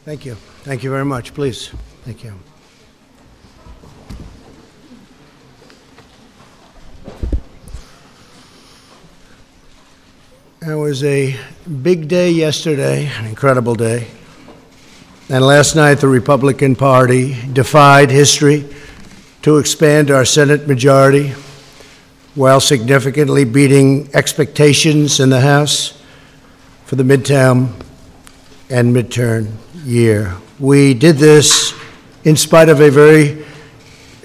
Thank you. Thank you very much. Please. Thank you. It was a big day yesterday, an incredible day. And last night, the Republican Party defied history to expand our Senate majority while significantly beating expectations in the House for the midterm and midterm year. We did this in spite of a very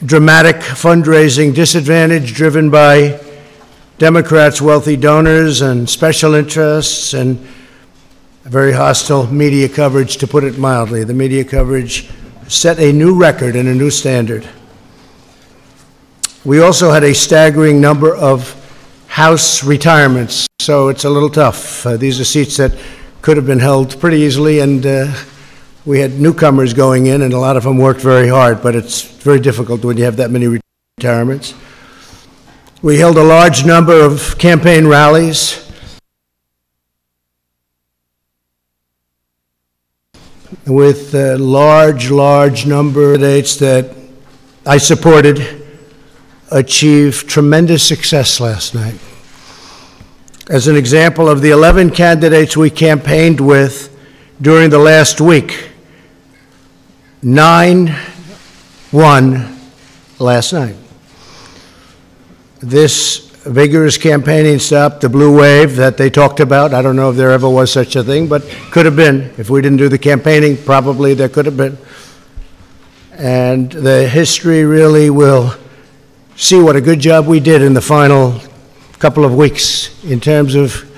dramatic fundraising disadvantage driven by Democrats' wealthy donors and special interests and very hostile media coverage, to put it mildly. The media coverage set a new record and a new standard. We also had a staggering number of House retirements, so it's a little tough. These are seats that could have been held pretty easily, and we had newcomers going in, and a lot of them worked very hard, but it's very difficult when you have that many retirements. We held a large number of campaign rallies. With a large number of candidates that I supported achieved tremendous success last night. As an example, of the 11 candidates we campaigned with during the last week, 9 won last night. This vigorous campaigning stopped the blue wave that they talked about. I don't know if there ever was such a thing, but could have been. If we didn't do the campaigning, probably there could have been. And the history really will see what a good job we did in the final couple of weeks in terms of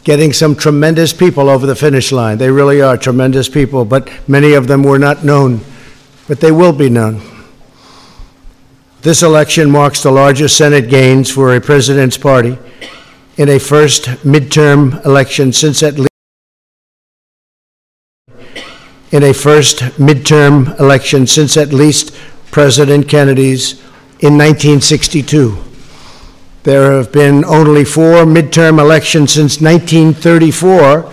getting some tremendous people over the finish line. They really are tremendous people, but many of them were not known, but they will be known. This election marks the largest Senate gains for a president's party in a first midterm election since at least President Kennedy's in 1962. There have been only 4 midterm elections since 1934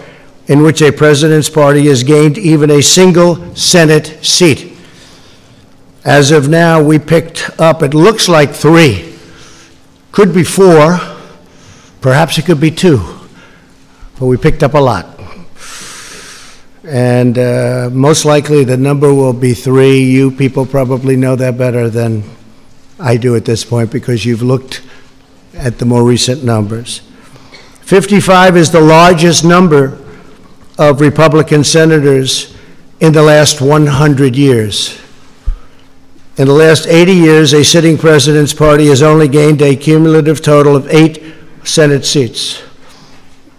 in which a president's party has gained even a single Senate seat. As of now, we picked up, it looks like 3, could be 4, perhaps it could be 2, but we picked up a lot. And most likely the number will be 3. You people probably know that better than I do at this point because you've looked at the more recent numbers. 55 is the largest number of Republican senators in the last 100 years. In the last 80 years, a sitting president's party has only gained a cumulative total of 8 Senate seats,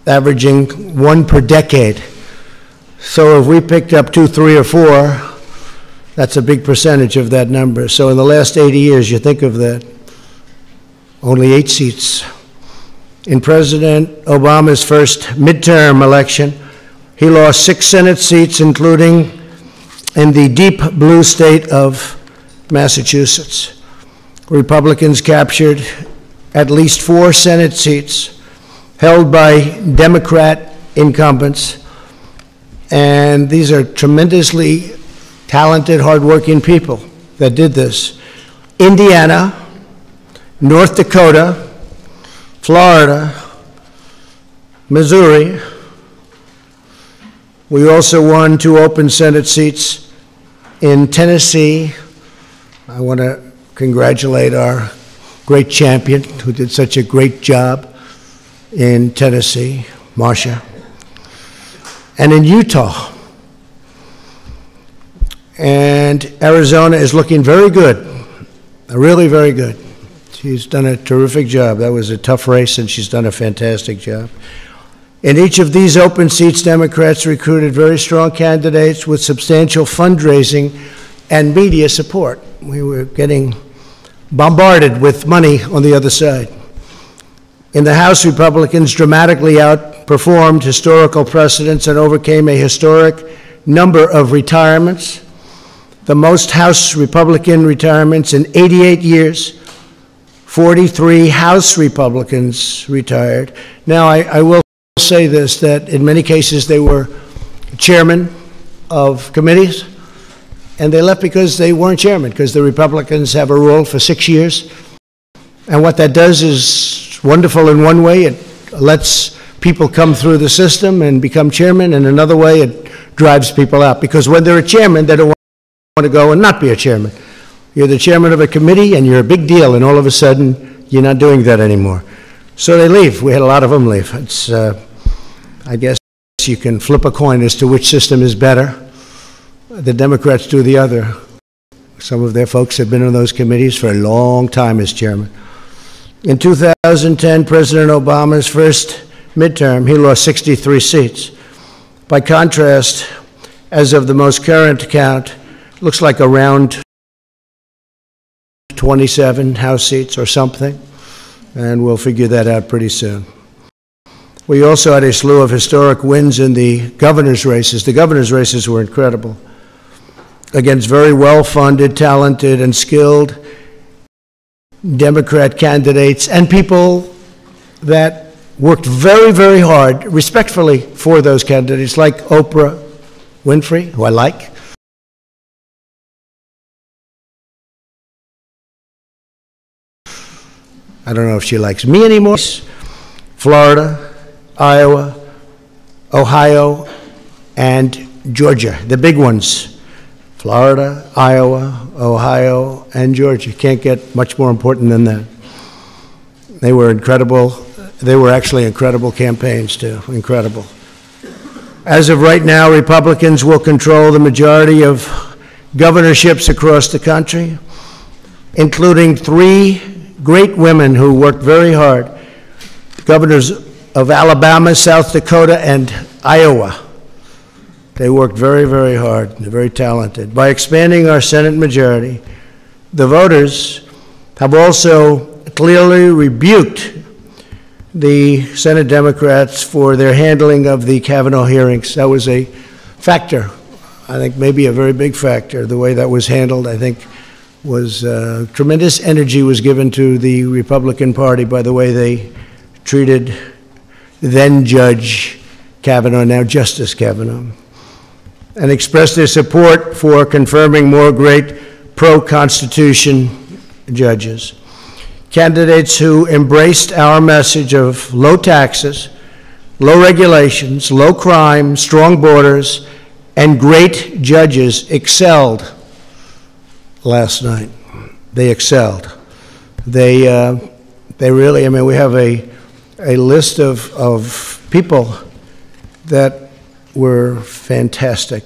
averaging 1 per decade. So if we picked up 2, 3, or 4, that's a big percentage of that number. So in the last 80 years, you think of that, only 8 seats. In President Obama's first midterm election, he lost 6 Senate seats, including in the deep blue state of Massachusetts. Republicans captured at least 4 Senate seats held by Democrat incumbents, and these are tremendously talented, hardworking people that did this. Indiana, North Dakota, Florida, Missouri. We also won 2 open Senate seats in Tennessee. I want to congratulate our great champion who did such a great job in Tennessee, Marcia, and in Utah. And Arizona is looking very good, really very good. She's done a terrific job. That was a tough race, and she's done a fantastic job. In each of these open seats, Democrats recruited very strong candidates with substantial fundraising and media support. We were getting bombarded with money on the other side. In the House, Republicans dramatically outperformed historical precedents and overcame a historic number of retirements, the most House Republican retirements in 88 years. 43 House Republicans retired. Now, I will say this, that in many cases they were chairmen, of committees, and they left because they weren't chairman, because the Republicans have a rule for 6 years. And what that does is wonderful in one way. It lets people come through the system and become chairman, and another way it drives people out, because when they're a chairman, they don't want to go and not be a chairman. You're the chairman of a committee and you're a big deal, and all of a sudden you're not doing that anymore. So they leave. We had a lot of them leave. It's, I guess you can flip a coin as to which system is better. The Democrats do the other. Some of their folks have been on those committees for a long time as chairman. In 2010, President Obama's first midterm, he lost 63 seats. By contrast, as of the most current count, looks like around 27 House seats or something, and we'll figure that out pretty soon. We also had a slew of historic wins in the governor's races. The governor's races were incredible, against very well-funded, talented, and skilled Democrat candidates and people that worked very, very hard, respectfully, for those candidates, like Oprah Winfrey, who I like. I don't know if she likes me anymore. Florida, Iowa, Ohio, and Georgia, the big ones. Florida, Iowa, Ohio, and Georgia. Can't get much more important than that. They were incredible. They were actually incredible campaigns, too. Incredible. As of right now, Republicans will control the majority of governorships across the country, including 3 great women who worked very hard, governors of Alabama, South Dakota, and Iowa. They worked very, very hard. They're very talented. By expanding our Senate majority, the voters have also clearly rebuked the Senate Democrats for their handling of the Kavanaugh hearings. That was a factor, I think maybe a very big factor. The way that was handled, I think, was tremendous energy was given to the Republican Party by the way they treated then Judge Kavanaugh, now Justice Kavanaugh, and expressed their support for confirming more great pro-Constitution judges. Candidates who embraced our message of low taxes, low regulations, low crime, strong borders, and great judges excelled last night. They excelled. They really, I mean, we have a list of people that were fantastic.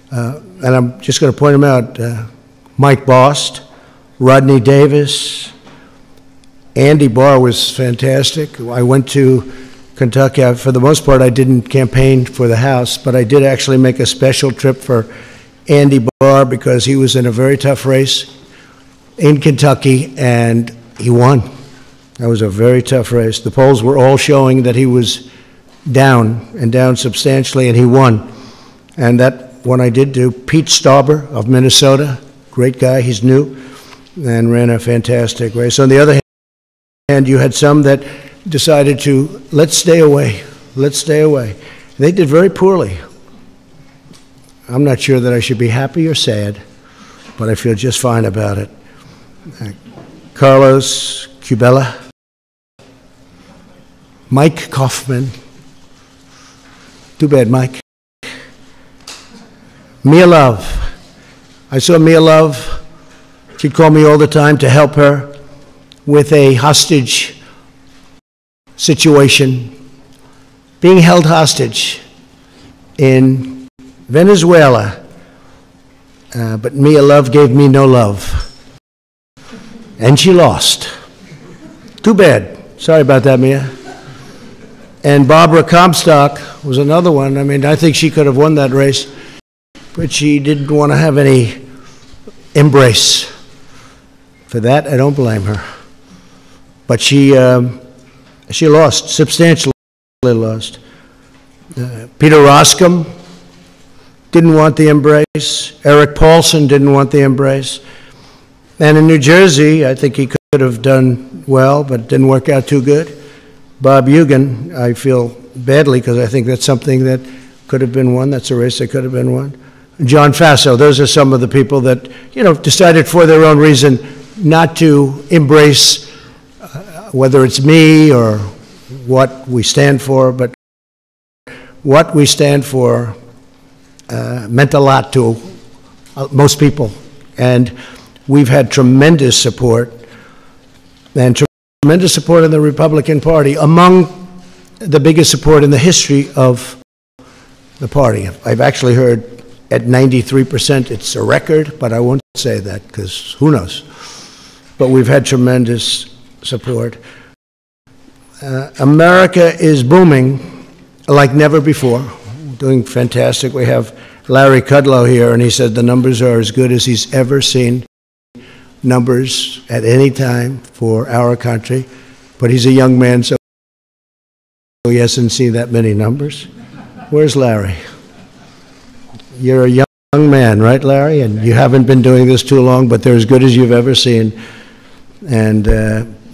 And I'm just going to point them out. Mike Bost, Rodney Davis, Andy Barr was fantastic. I went to Kentucky. For the most part, I didn't campaign for the House, but I did actually make a special trip for Andy Barr because he was in a very tough race in Kentucky, and he won. That was a very tough race. The polls were all showing that he was down, and down substantially, and he won. And that one I did do. Pete Stauber of Minnesota, great guy, he's new, and ran a fantastic race. On the other hand, you had some that decided to, let's stay away, let's stay away. They did very poorly. I'm not sure that I should be happy or sad, but I feel just fine about it. Carlos Cubella, Mike Kaufman, too bad, Mike. Mia Love. I saw Mia Love. She'd call me all the time to help her with a hostage situation, being held hostage in Venezuela. But Mia Love gave me no love. And she lost. Too bad. Sorry about that, Mia. And Barbara Comstock was another one. I mean, I think she could have won that race, but she didn't want to have any embrace. For that, I don't blame her. But she lost, substantially lost. Peter Roskam didn't want the embrace. Eric Paulson didn't want the embrace. And in New Jersey, I think he could have done well, but it didn't work out too good. Bob Eugen, I feel badly because I think that's something that could have been won. That's a race that could have been won. John Faso. Those are some of the people that, decided for their own reason not to embrace whether it's me or what we stand for, but what we stand for meant a lot to most people. And we've had tremendous support, and tremendous support in the Republican Party, among the biggest support in the history of the party. I've actually heard at 93% it's a record, but I won't say that because who knows. But we've had tremendous support. America is booming like never before, doing fantastic. We have Larry Kudlow here, and he said the numbers are as good as he's ever seen numbers at any time for our country. But he's a young man, so he hasn't seen that many numbers. Where's Larry? You're a young man, right, Larry? And you haven't been doing this too long, but they're as good as you've ever seen. And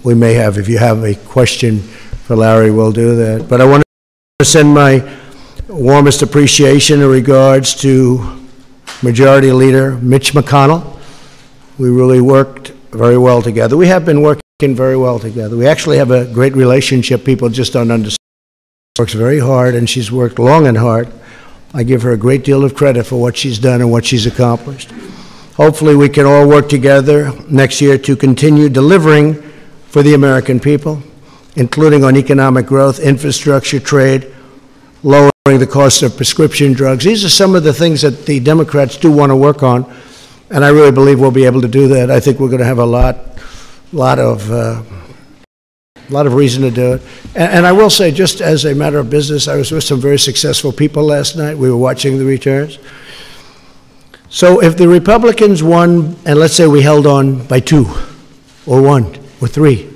we may have, if you have a question for Larry, we'll do that. But I want to send my warmest appreciation and regards to Majority Leader Mitch McConnell. We really worked very well together. We have been working very well together. We actually have a great relationship. People just don't understand. She works very hard, and she's worked long and hard. I give her a great deal of credit for what she's done and what she's accomplished. Hopefully we can all work together next year to continue delivering for the American people, including on economic growth, infrastructure, trade, lowering the cost of prescription drugs. These are some of the things that the Democrats do want to work on, and I really believe we'll be able to do that. I think we're going to have a lot of reason to do it. And I will say, just as a matter of business, I was with some very successful people last night. We were watching the returns. So if the Republicans won, and let's say we held on by 2 or 1 or 3,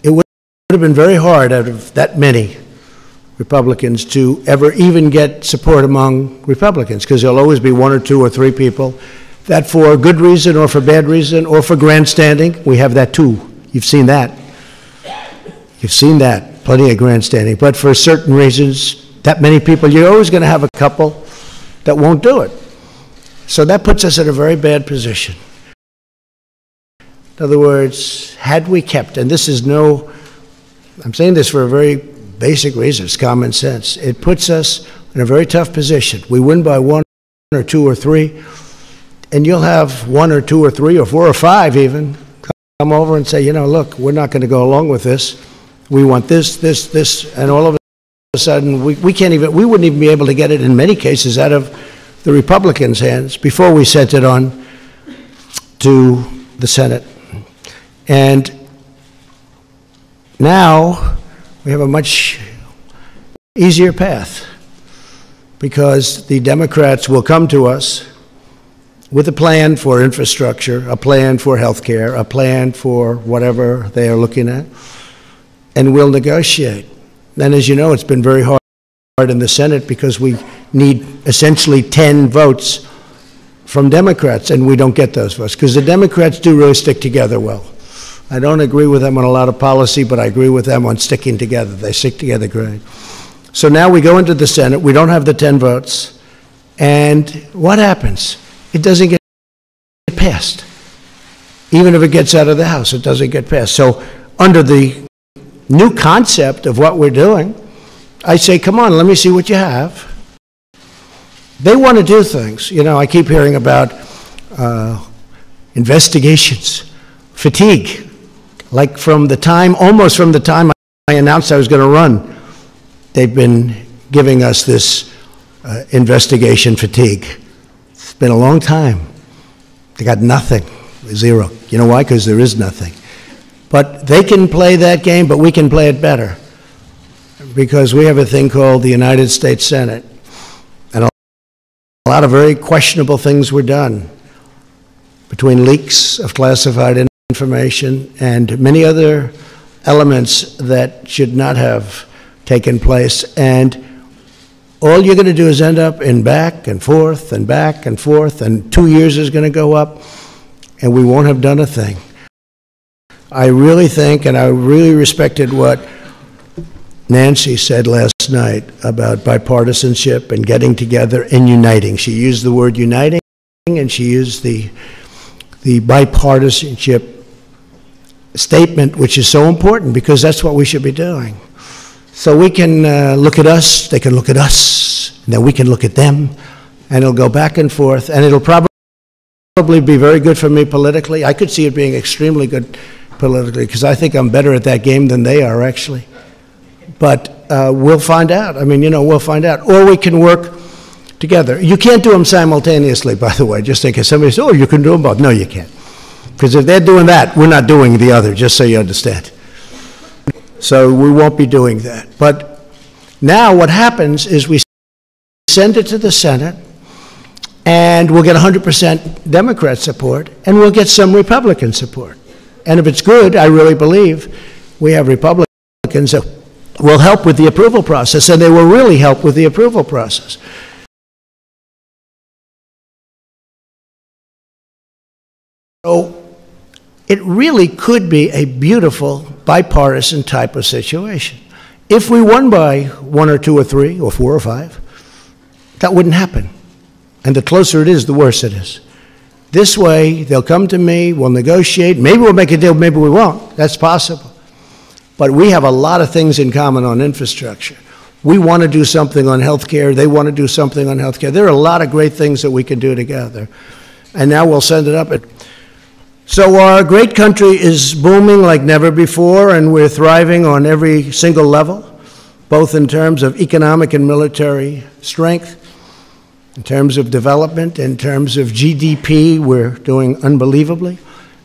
it would have been very hard out of that many Republicans to ever even get support among Republicans, because there'll always be 1 or 2 or 3 people that, for good reason or for bad reason or for grandstanding, we have that too. You've seen that. You've seen that, plenty of grandstanding. But for certain reasons, that many people, you're always going to have a couple that won't do it. So that puts us in a very bad position. In other words, had we kept, and this is no, I'm saying this for a very basic reason, it's common sense. It puts us in a very tough position. We win by 1 or 2 or 3, and you'll have 1 or 2 or 3 or 4 or 5 even come over and say, look, we're not going to go along with this. We want this, and all of a sudden we can't even, we wouldn't even be able to get it in many cases out of the Republicans' hands before we sent it on to the Senate. And now we have a much easier path, because the Democrats will come to us with a plan for infrastructure, a plan for health care, a plan for whatever they are looking at, and we'll negotiate. And as you know, it's been very hard in the Senate because we need essentially 10 votes from Democrats, and we don't get those votes because the Democrats do really stick together well. I don't agree with them on a lot of policy, but I agree with them on sticking together. They stick together great. So now we go into the Senate, we don't have the 10 votes, and what happens? It doesn't get passed. Even if it gets out of the House, it doesn't get passed. So under the new concept of what we're doing, I say, come on, let me see what you have. They want to do things. I keep hearing about investigations, fatigue, like almost from the time I announced I was going to run, they've been giving us this investigation fatigue. It's been a long time. They got nothing, 0. You know why? Because there is nothing. But they can play that game, but we can play it better, because we have a thing called the United States Senate, and a lot of very questionable things were done between leaks of classified information and many other elements that should not have taken place. And all you're going to do is end up in back and forth and back and forth, and 2 years is going to go up, and we won't have done a thing. I really think, and I really respected what Nancy said last last night about bipartisanship and getting together and uniting. She used the word uniting, and she used the bipartisanship statement, which is so important because that's what we should be doing. So we can look at us, they can look at us, and then we can look at them, and it'll go back and forth, and it'll probably be very good for me politically. I could see it being extremely good politically because I think I'm better at that game than they are, actually. But we'll find out. I mean, you know, we'll find out. Or we can work together. You can't do them simultaneously, by the way, just in case somebody says, oh, you can do them both. No, you can't. Because if they're doing that, we're not doing the other, just so you understand. So we won't be doing that. But now what happens is we send it to the Senate, and we'll get 100% Democrat support, and we'll get some Republican support. And if it's good, I really believe we have Republicans that will help with the approval process, and they will really help with the approval process. So it really could be a beautiful bipartisan type of situation. If we won by 1 or 2 or 3 or 4 or 5, that wouldn't happen. And the closer it is, the worse it is. This way, they'll come to me, we'll negotiate, maybe we'll make a deal, maybe we won't. That's possible. But we have a lot of things in common on infrastructure. We want to do something on health care, they want to do something on health care. There are a lot of great things that we can do together. And now we'll send it up. So our great country is booming like never before, and we're thriving on every single level, both in terms of economic and military strength, in terms of development, in terms of GDP, we're doing unbelievably.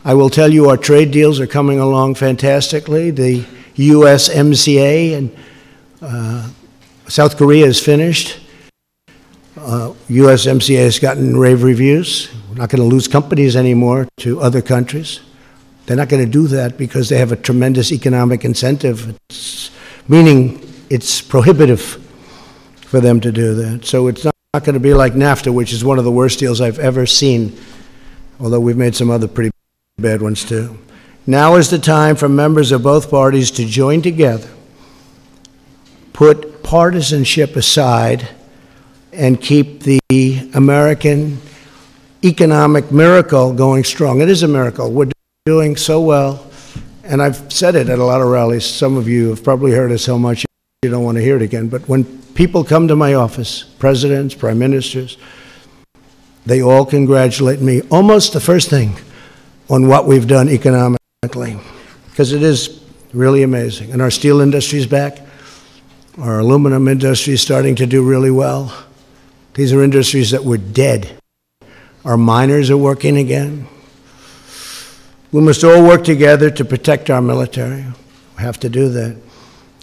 I will tell you our trade deals are coming along fantastically. The USMCA and South Korea is finished. USMCA has gotten rave reviews. We're not going to lose companies anymore to other countries. They're not going to do that because they have a tremendous economic incentive, meaning it's prohibitive for them to do that. So it's not going to be like NAFTA, which is one of the worst deals I've ever seen, although we've made some other pretty bad ones too. Now is the time for members of both parties to join together, put partisanship aside, and keep the American economic miracle going strong. It is a miracle. We're doing so well, and I've said it at a lot of rallies. Some of you have probably heard it so much you don't want to hear it again, but when people come to my office, presidents, prime ministers, they all congratulate me, almost the first thing, on what we've done economically, because it is really amazing. And our steel industry is back. Our aluminum industry is starting to do really well. These are industries that were dead. Our miners are working again. We must all work together to protect our military. We have to do that.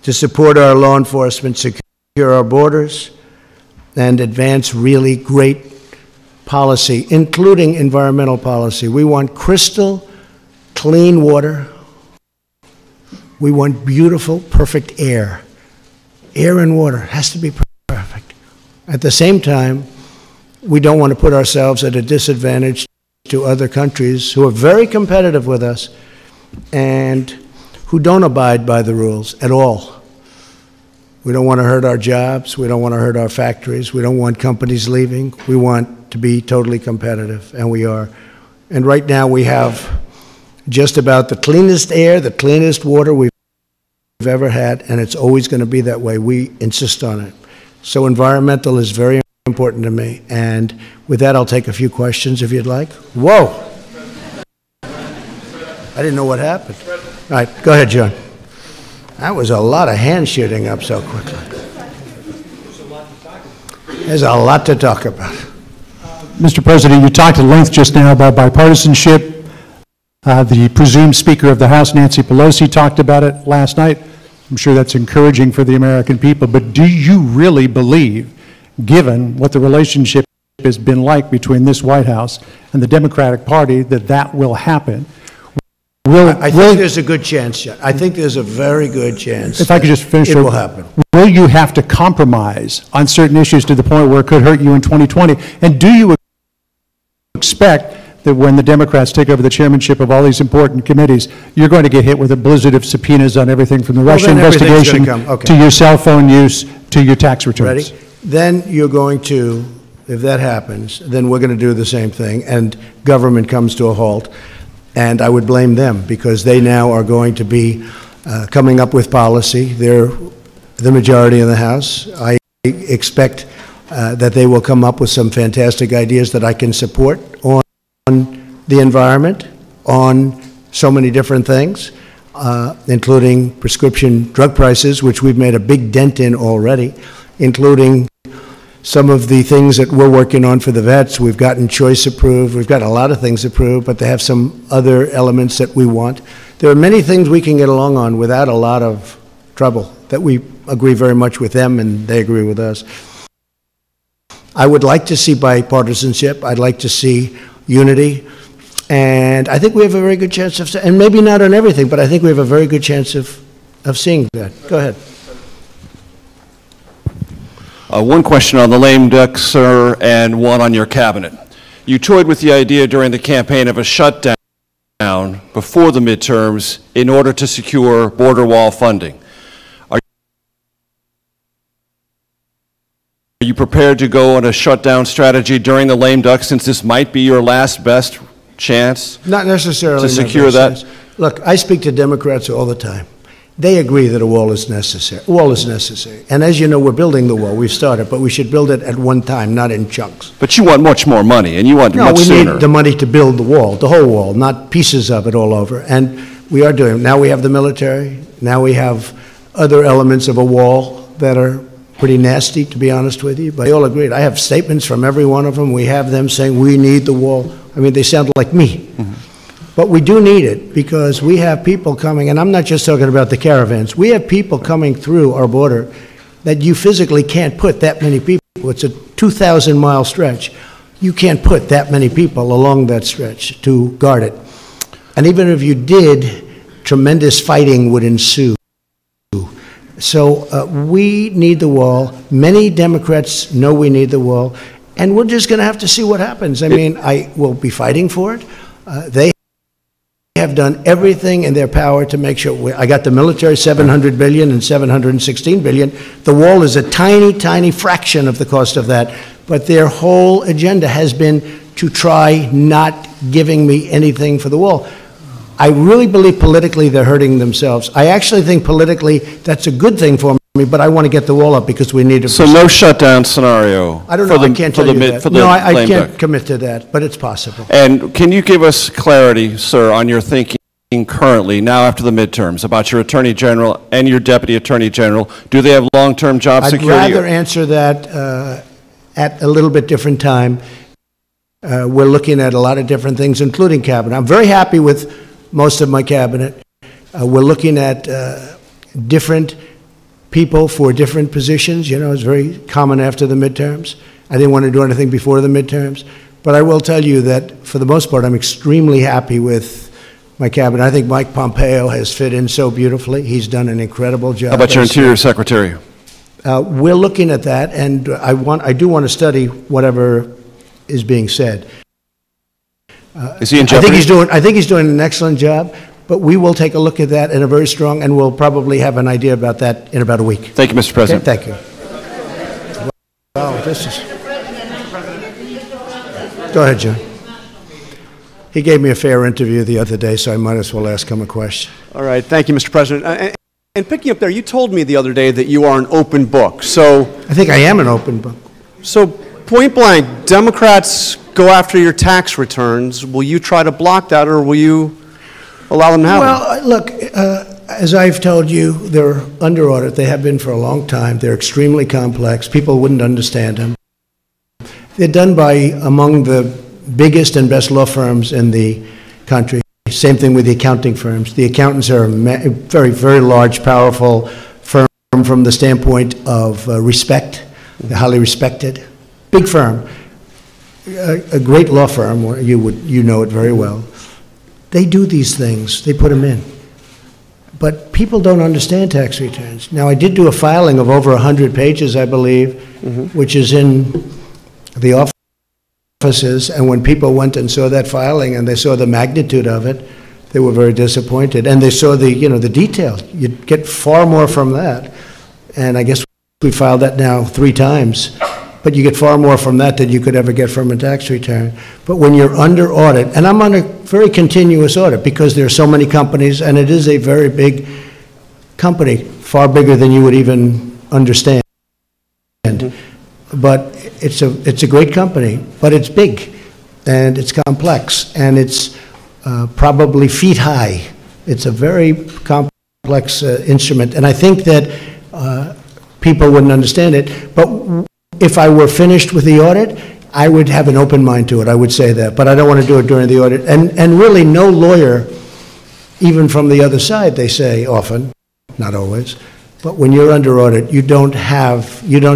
To support our law enforcement, secure our borders, and advance really great policy, including environmental policy. We want crystal clean water. We want beautiful, perfect air. Air and water has to be perfect. At the same time, we don't want to put ourselves at a disadvantage to other countries who are very competitive with us and who don't abide by the rules at all. We don't want to hurt our jobs. We don't want to hurt our factories. We don't want companies leaving. We want to be totally competitive, and we are. And right now we have just about the cleanest air, the cleanest water we've ever had, and it's always going to be that way. We insist on it. So environmental is very important to me. And with that, I'll take a few questions if you'd like. Whoa! I didn't know what happened. All right, go ahead, John. That was a lot of hand shooting up so quickly. There's a lot to talk about. Mr. President, you talked at length just now about bipartisanship. The presumed Speaker of the House, Nancy Pelosi, talked about it last night. I'm sure that's encouraging for the American people. But do you really believe, given what the relationship has been like between this White House and the Democratic Party, that that will happen? I think there's a good chance, John. I think there's a very good chance. If I could just finish, it will happen. Will you have to compromise on certain issues to the point where it could hurt you in 2020? And do you expect that when the Democrats take over the chairmanship of all these important committees, you're going to get hit with a blizzard of subpoenas on everything from the Russia investigation to your cell phone use, to your tax returns. Ready? Then you're going to, if that happens, then we're going to do the same thing, and government comes to a halt. And I would blame them, because they now are going to be coming up with policy. They're the majority in the House. I expect that they will come up with some fantastic ideas that I can support on the environment, on so many different things, including prescription drug prices, which we've made a big dent in already, including some of the things that we're working on for the vets. We've gotten choice approved. We've got a lot of things approved, but they have some other elements that we want. There are many things we can get along on without a lot of trouble, that we agree very much with them and they agree with us. I would like to see bipartisanship. I'd like to see unity. And I think we have a very good chance of, and maybe not on everything, but I think we have a very good chance of seeing that. Go ahead. One question on the lame duck, sir, and one on your cabinet. You toyed with the idea during the campaign of a shutdown before the midterms in order to secure border wall funding. Are you prepared to go on a shutdown strategy during the lame duck, since this might be your last best chance? Not necessarily. To secure that? Look, I speak to Democrats all the time. They agree that a wall is necessary. A wall is necessary. And as you know, we're building the wall. We've started, but we should build it at one time, not in chunks. But you want much more money, and you want much sooner. No, we need the money to build the wall, the whole wall, not pieces of it all over. And we are doing it. Now we have the military. Now we have other elements of a wall that are pretty nasty, to be honest with you. But they all agreed. I have statements from every one of them. We have them saying, we need the wall. I mean, they sound like me. Mm-hmm. But we do need it, because we have people coming, and I'm not just talking about the caravans. We have people coming through our border that you physically can't put that many people. It's a 2,000-mile stretch. You can't put that many people along that stretch to guard it. And even if you did, tremendous fighting would ensue. So we need the wall. Many Democrats know we need the wall, and we're just going to have to see what happens. I mean, I will be fighting for it. They have done everything in their power to make sure. I got the military, $700 billion and $716 billion. The wall is a tiny, tiny fraction of the cost of that, but their whole agenda has been to try not giving me anything for the wall. I really believe politically they're hurting themselves. I actually think politically that's a good thing for me, but I want to get the wall up because we need to. So no shutdown scenario? I don't know. I can't tell you that. No, I can't commit to that, but it's possible. And can you give us clarity, sir, on your thinking currently, now after the midterms, about your Attorney General and your Deputy Attorney General? Do they have long-term job security? I'd rather answer that at a little bit different time. We're looking at a lot of different things, including cabinet. I'm very happy with most of my cabinet. We're looking at different people for different positions. You know, it's very common after the midterms. I didn't want to do anything before the midterms. But I will tell you that, for the most part, I'm extremely happy with my cabinet. I think Mike Pompeo has fit in so beautifully. He's done an incredible job. How about your Interior Secretary? We're looking at that, and I do want to study whatever is being said. Is he in jeopardy? I think he's doing an excellent job, but we will take a look at that in a very strong, and we'll probably have an idea about that in about a week. Thank you, Mr. President. Okay, thank you. Wow, this is... Go ahead, John. He gave me a fair interview the other day, so I might as well ask him a question. All right, thank you, Mr. President. And picking up there, you told me the other day that you are an open book, so... I think I am an open book. So, point blank, Democrats go after your tax returns. Will you try to block that, or will you allow them to have them? Well, look, as I've told you, they're under audit. They have been for a long time. They're extremely complex. People wouldn't understand them. They're done by among the biggest and best law firms in the country. Same thing with the accounting firms. The accountants are a very, very large, powerful firm from the standpoint of respect. They're highly respected. Big firm. A great law firm, you know it very well. They do these things. They put them in. But people don't understand tax returns. Now, I did do a filing of over 100 pages, I believe, which is in the offices, and when people went and saw that filing and they saw the magnitude of it, they were very disappointed. And they saw the detail. You'd get far more from that. And I guess We filed that now 3 times, but you get far more from that than you could ever get from a tax return. But when you're under audit, and I'm on a very continuous audit because there are so many companies, and it is a very big company, far bigger than you would even understand. But it's a great company, but it's big, and it's complex, and it's probably feet high. It's a very complex instrument, and I think that people wouldn't understand it. But if I were finished with the audit, I would have an open mind to it. I would say that, but I don't want to do it during the audit. And really, no lawyer, even from the other side, they say often, not always, but when you're under audit, you don't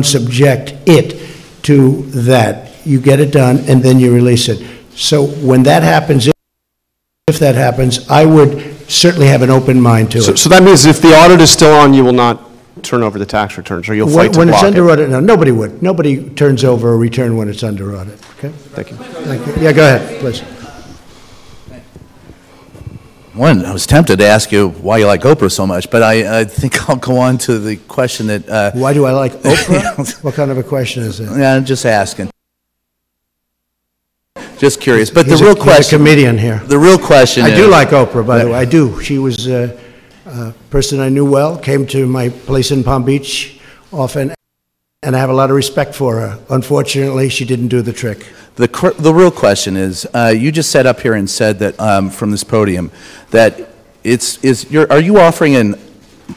subject it to that. You get it done, and then you release it. So when that happens, if that happens, I would certainly have an open mind to it. So that means if the audit is still on, you will not turn over the tax returns, or you'll fight to block it? When it's under audit, no, nobody would. Nobody turns over a return when it's under audit, okay? Thank you. Thank you. Yeah, go ahead, please. One, I was tempted to ask you why you like Oprah so much, but I think I'll go on to the question that... Why do I like Oprah? What kind of a question is it? Yeah, I'm just asking. Just curious. But He's the real question... He's a comedian here. The real question is... I do like Oprah, by the way. I do. She was a person I knew well, came to my place in Palm Beach often, and I have a lot of respect for her. Unfortunately, she didn't do the trick. The real question is, you just sat up here and said that from this podium that are you offering an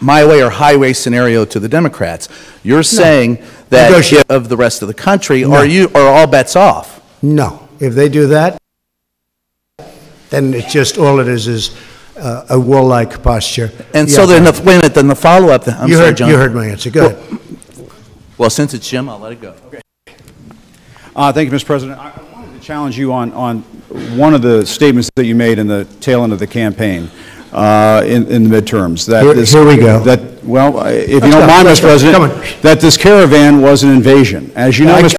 my way or highway scenario to the Democrats? You're saying that of the rest of the country, are all bets off? No. If they do that, then it's just all it is a warlike posture. And so then, wait a minute, then the follow-up, I'm sorry, John. You heard my answer. Go ahead. Well, since it's Jim, I'll let it go. Okay. Thank you, Mr. President. I wanted to challenge you on one of the statements that you made in the tail end of the campaign in the midterms. That here we go. If you don't mind, Mr. President, that this caravan was an invasion. As you know, Mr.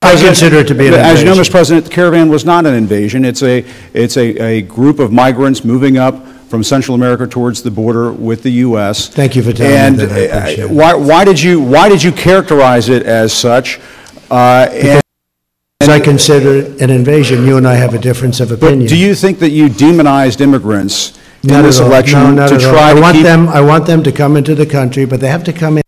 I consider it to be an invasion. As you know, Mr. President, the caravan was not an invasion. It's a group of migrants moving up from Central America towards the border with the U.S. Thank you for telling me that. I appreciate it. Why did you characterize it as such? Because I consider it an invasion. You and I have a difference of opinion. But do you think that you demonized immigrants in this election to try to keep... I want them to come into the country, but they have to come in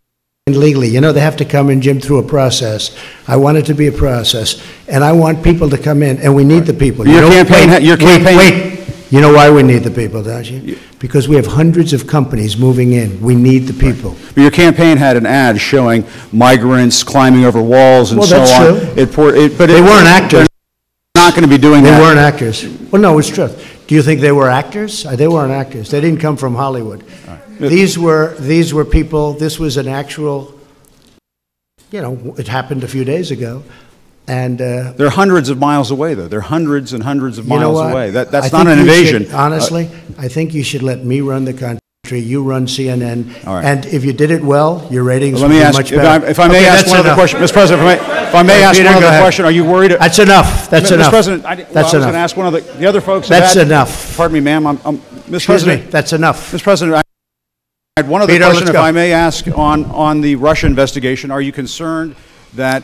legally. You know, they have to come in, Jim, through a process. I want it to be a process, and I want people to come in, and we need the people. Your campaign... Wait. You know why we need the people, don't you? Because we have hundreds of companies moving in. We need the people. Right. But your campaign had an ad showing migrants climbing over walls and so on. Well, that's true. But they weren't actors. They're not going to be doing that. They weren't actors. Well, no, it's true. Do you think they were actors? They weren't actors. They didn't come from Hollywood. Right. These were people. This was an actual, it happened a few days ago. And they're hundreds of miles away, though. They're hundreds and hundreds of miles away. That's not an invasion. Honestly, I think you should let me run the country. You run CNN. All right. And if you did it well, your ratings would be much better. If I may ask one other question, Mr. President, if I may ask one other question, are you worried? That's enough. That's enough. Mr. President, I was going to ask one of the other folks. That's enough. Pardon me, ma'am. Mr. President. That's enough. Mr. President, I had one other question, if I may ask, on the Russia investigation. Are you concerned that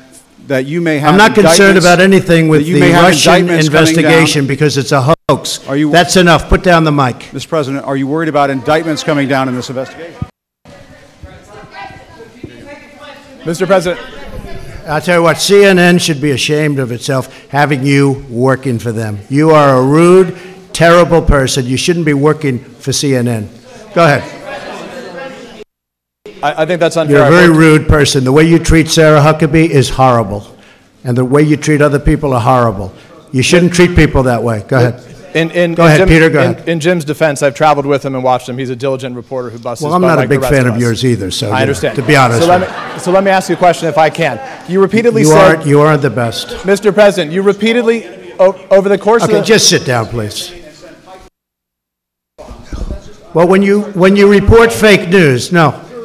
you may have... I'm not concerned about anything with the Russian investigation because it's a hoax. That's enough. Put down the mic. Mr. President, are you worried about indictments coming down in this investigation? Mr. President. I'll tell you what, CNN should be ashamed of itself having you working for them. You are a rude, terrible person. You shouldn't be working for CNN. Go ahead. I think that's unfair. You're a very rude person. The way you treat Sarah Huckabee is horrible. And the way you treat other people are horrible. You shouldn't treat people that way. Go ahead. Go ahead, Peter, go ahead. In Jim's defense, I've traveled with him and watched him. He's a diligent reporter who busts his butt. Well, I'm not a big fan of yours either, so I understand. To be honest. So let me ask you a question if I can. You repeatedly said... You aren't the best. Mr. President, you repeatedly, over the course of the... Okay, just sit down, please. Well, when you report fake news,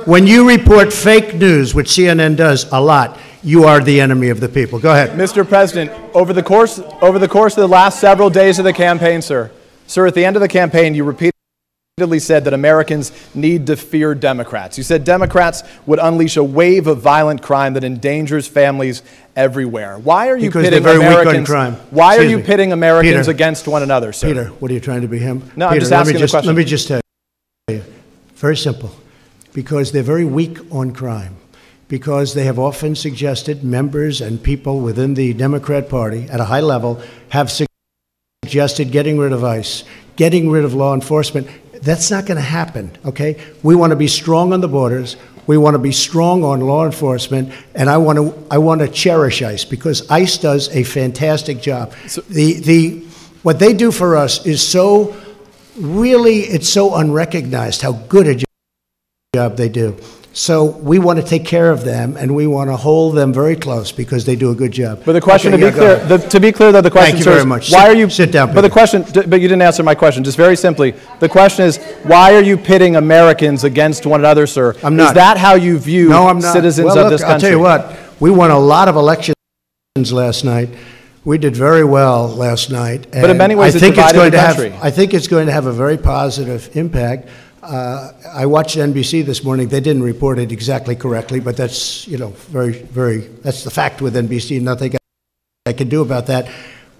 when you report fake news, which CNN does a lot, you are the enemy of the people. Go ahead. Mr. President, over the course of the last several days of the campaign, sir, at the end of the campaign, you repeatedly said that Americans need to fear Democrats. You said Democrats would unleash a wave of violent crime that endangers families everywhere. Why are you Because pitting they're very weak on Americans? crime. Why are Excuse you me. pitting Americans Peter. against one another, sir? Peter, what are you trying to be him? No, I'm Peter, just asking the question. Let me just tell you. Very simple. Because they're very weak on crime. Because they have often suggested, members and people within the Democrat Party at a high level have suggested getting rid of ICE, getting rid of law enforcement. That's not going to happen, okay? We want to be strong on the borders. We want to be strong on law enforcement, and I want to cherish ICE because ICE does a fantastic job. So, what they do for us is so really, it's so unrecognized how good a job they do. So we want to take care of them, and we want to hold them very close because they do a good job. But the question, Okay, to be clear, though, the question, Thank you sir, very is much. why are you sit down, But the Peter. question, but you didn't answer my question. Just very simply, the question is, why are you pitting Americans against one another, sir? I'm not. Is that how you view No, I'm not. citizens well, of look, this country? I'll tell you what. We won a lot of elections last night. We did very well last night. But in many ways, I it think it's divided going the to country. I think it's going to have a very positive impact. I watched NBC this morning. They didn't report it exactly correctly, but that's, you know, that's the fact with NBC. Nothing I can do about that.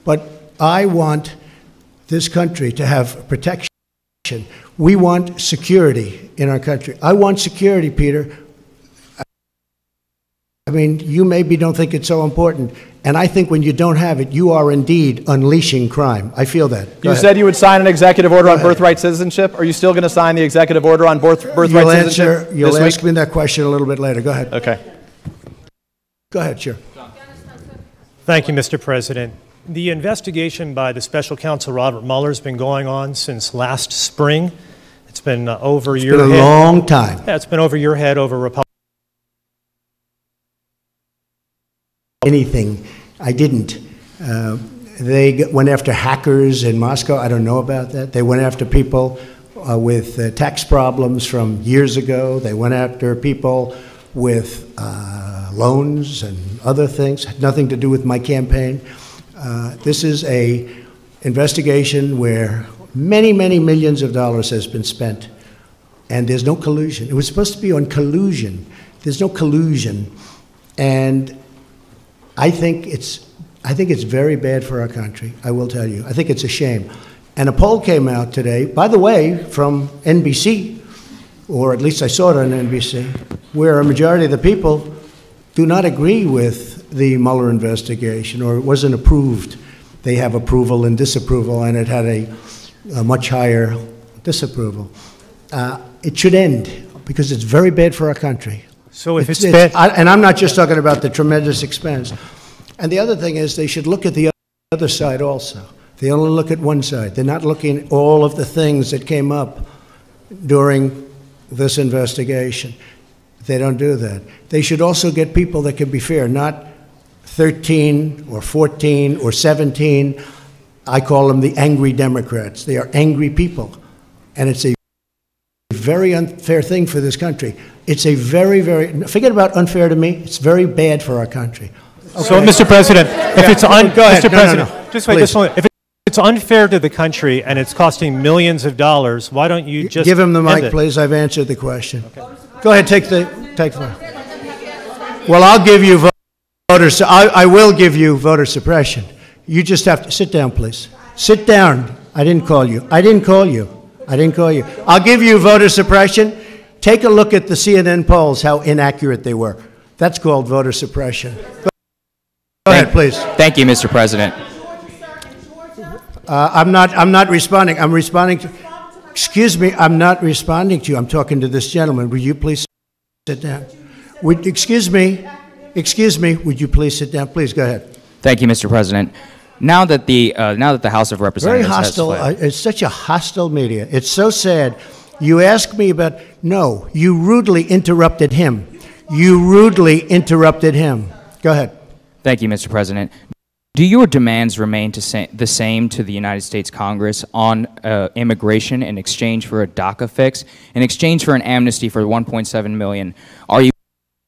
But I want this country to have protection. We want security in our country. I want security, Peter. I mean, you maybe don't think it's so important. And I think when you don't have it, you are indeed unleashing crime. I feel that. Go You ahead. said you would sign an executive order on ahead. birthright citizenship. Are you still going to sign the executive order on birthright citizenship You'll this ask week? me that question a little bit later. Go ahead. Okay. Go ahead, sure. Thank you, Mr. President. The investigation by the special counsel Robert Mueller has been going on since last spring. It's been over your It's been a long time. Yeah, it's been over your head over Republican. Anything. I didn't. They went after hackers in Moscow. I don't know about that. They went after people with tax problems from years ago. They went after people with loans and other things. Had nothing to do with my campaign. This is a investigation where many, many millions of dollars has been spent, and there's no collusion. It was supposed to be on collusion. There's no collusion, and I think it's very bad for our country, I will tell you. I think it's a shame. And a poll came out today, by the way, from NBC, or at least I saw it on NBC, where a majority of the people do not agree with the Mueller investigation, or it wasn't approved. They have approval and disapproval, and it had a much higher disapproval. It should end, because it's very bad for our country. So if it's bad, and I'm not just talking about the tremendous expense. And the other thing is they should look at the other side also. They only look at one side. They're not looking at all of the things that came up during this investigation. They don't do that. They should also get people that can be fair, not 13 or 14 or 17. I call them the angry Democrats. They are angry people. And it's a very unfair thing for this country. It's a very, forget about unfair to me, it's very bad for our country. Okay. so Mr. President, if it's Go ahead. Mr. No, President, no. just wait Please. this moment. If it's unfair to the country and it's costing millions of dollars, why don't you just Give him the end mic, it? please. I've answered the question. Okay. Go ahead, take the Well, I'll give you I will give you voter suppression. You just have to sit down, please. Sit down. I didn't call you. I didn't call you. I'll give you voter suppression. Take a look at the CNN polls, how inaccurate they were. That's called voter suppression. Go ahead, please. Thank you, Mr. President. I'm not responding. I'm responding to, excuse me, I'm not responding to you. I'm talking to this gentleman. Will you please sit down? Excuse me, would you please sit down? Please, go ahead. Thank you, Mr. President. Now that the House of Very Representatives hostile. has fled, It's such a hostile media. It's so sad. You ask me about, no, you rudely interrupted him. Go ahead. thank you, Mr. President. Do your demands remain the same to the United States Congress on immigration in exchange for a DACA fix, in exchange for an amnesty for 1.7 million? Are you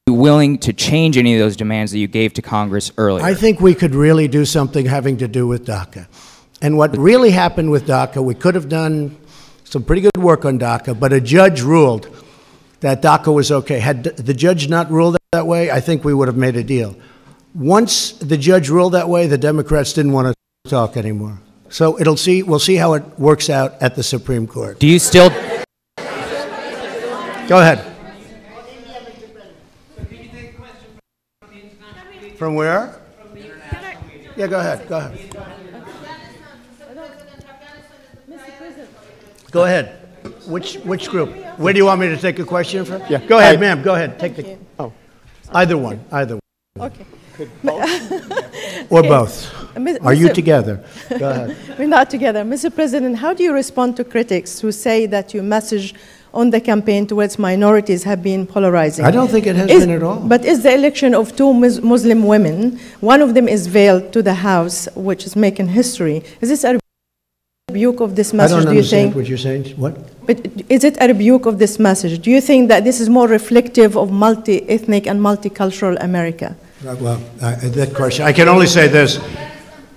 willing to change any of those demands that you gave to Congress earlier? I think we could really do something having to do with DACA. And what really happened with DACA, we could have done some pretty good work on DACA, but a judge ruled that DACA was okay. Had the judge not ruled that way, I think we would have made a deal. Once the judge ruled that way, the Democrats didn't want to talk anymore. So we'll see how it works out at the Supreme Court. Do you still... Go ahead. From where? Yeah, go ahead. Go ahead. Go ahead. Which group? Where do you want me to take a question from? Yeah. Go ahead, ma'am. Go ahead. Take the. Oh. Either one. Either one. Okay. Or both. Are you together? Go ahead. We're not together. Mr. President, how do you respond to critics who say that your message on the campaign towards minorities have been polarizing? I don't think it has been at all. But is the election of two Muslim women, one of them is veiled to the House, which is making history, is this a rebuke of this message, do you think? I don't understand what you're saying. What? But is it a rebuke of this message? Do you think that this is more reflective of multi-ethnic and multicultural America? Well, that question, I can only say this.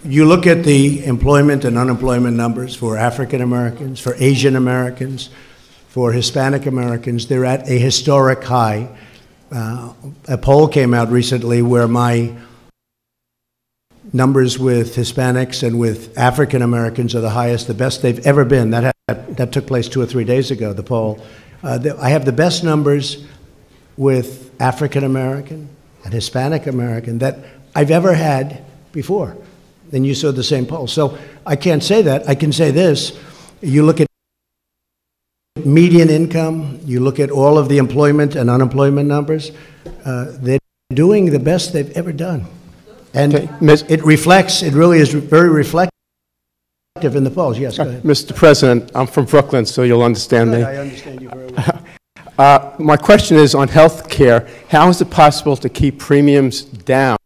You look at the employment and unemployment numbers for African Americans, for Asian Americans, for Hispanic Americans, they're at a historic high. A poll came out recently where my numbers with Hispanics and with African Americans are the highest, the best they've ever been. That took place 2 or 3 days ago, the poll. I have the best numbers with African American and Hispanic American that I've ever had before. And you saw the same poll. So I can't say that. I can say this. You look at median income, you look at all of the employment and unemployment numbers, they're doing the best they've ever done. And it reflects, it really is very reflective in the polls. Yes, go ahead. Mr. President, I'm from Brooklyn, so you'll understand me. I understand you very well. My question is on health care. How is it possible to keep premiums down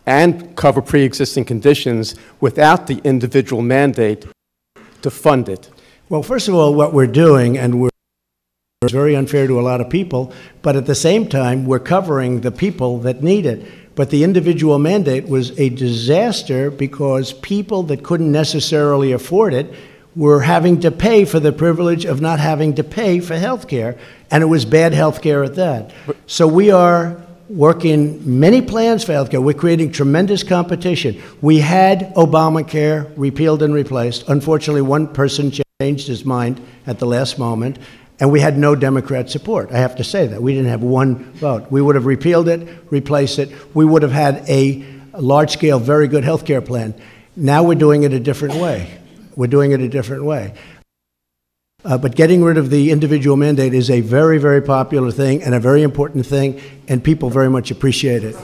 and cover pre-existing conditions without the individual mandate to fund it? Well, first of all, what we're doing, and it's very unfair to a lot of people, but at the same time, we're covering the people that need it. But the individual mandate was a disaster because people that couldn't necessarily afford it were having to pay for the privilege of not having to pay for health care, and it was bad health care at that. So we are working many plans for health care. We're creating tremendous competition. We had Obamacare repealed and replaced. Unfortunately, one person changed his mind at the last moment, and we had no Democrat support. I have to say that. We didn't have one vote. We would have repealed it, replaced it. We would have had a large-scale, very good health care plan. Now we're doing it a different way. We're doing it a different way. But getting rid of the individual mandate is a very, very popular thing and a very important thing, and people very much appreciate it.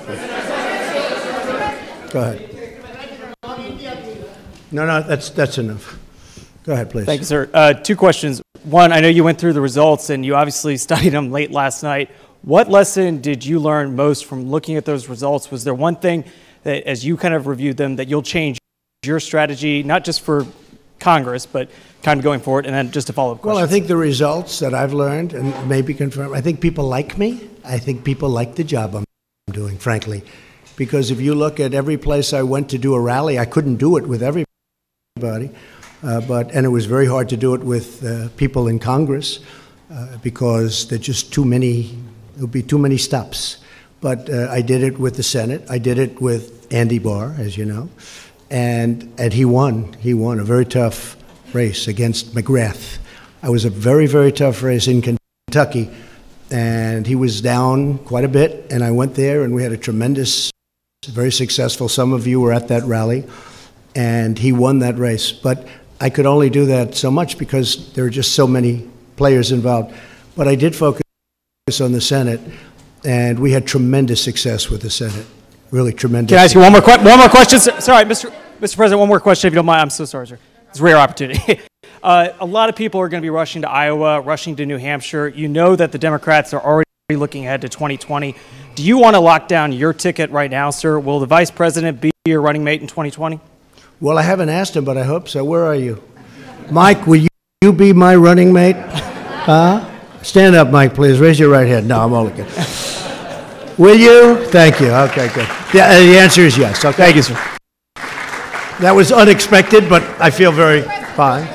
Go ahead. No, that's enough. Go ahead, please. Thank you, sir. 2 questions. One, I know you went through the results and you obviously studied them late last night. What lesson did you learn most from looking at those results? Was there one thing that, as you kind of reviewed them, that you'll change your strategy, not just for Congress, but kind of going forward? And then just a follow-up question. Well, I think the results that I've learned, and maybe confirmed, I think people like me. I think people like the job I'm doing, frankly. Because if you look at every place I went to do a rally, I couldn't do it with everybody. And it was very hard to do it with people in Congress because there's just too many, it would be too many stops. But I did it with the Senate. I did it with Andy Barr, as you know. And he won. He won a very tough race against McGrath. I was a very, very tough race in Kentucky. And he was down quite a bit. And I went there and we had a tremendous, very successful, some of you were at that rally. And he won that race. But I could only do that so much because there are just so many players involved. But I did focus on the Senate, and we had tremendous success with the Senate, really tremendous. Can I ask you one more question? Sorry, Mr. President, one more question if you don't mind. I'm so sorry, sir. It's a rare opportunity. A lot of people are going to be rushing to Iowa, rushing to New Hampshire. You know that the Democrats are already looking ahead to 2020. Do you want to lock down your ticket right now, sir? Will the vice president be your running mate in 2020? Well, I haven't asked him, but I hope so. Where are you? Mike, will you be my running mate? Stand up, Mike, please. Raise your right hand. No, I'm only kidding. Will you? Thank you. Okay, good. The answer is yes. Okay. Thank you, sir. That was unexpected, but I feel very fine.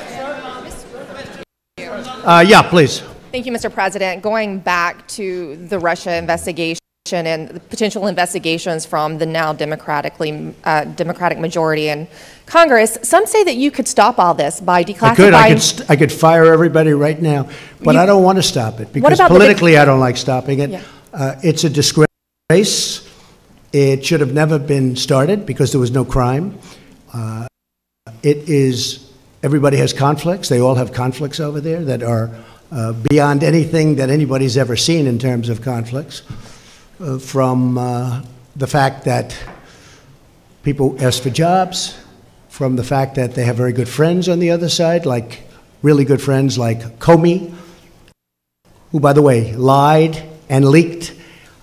Yeah, please. Thank you, Mr. President. Going back to the Russia investigation and the potential investigations from the now Democratic majority in Congress, some say that you could stop all this by declassifying. I could fire everybody right now, but I don't want to stop it because politically I don't like stopping it. Yeah. It's a disgrace. It should have never been started because there was no crime. Everybody has conflicts. They all have conflicts over there that are beyond anything that anybody's ever seen in terms of conflicts. From the fact that people ask for jobs, from the fact that they have very good friends on the other side, like really good friends like Comey, who, by the way, lied and leaked,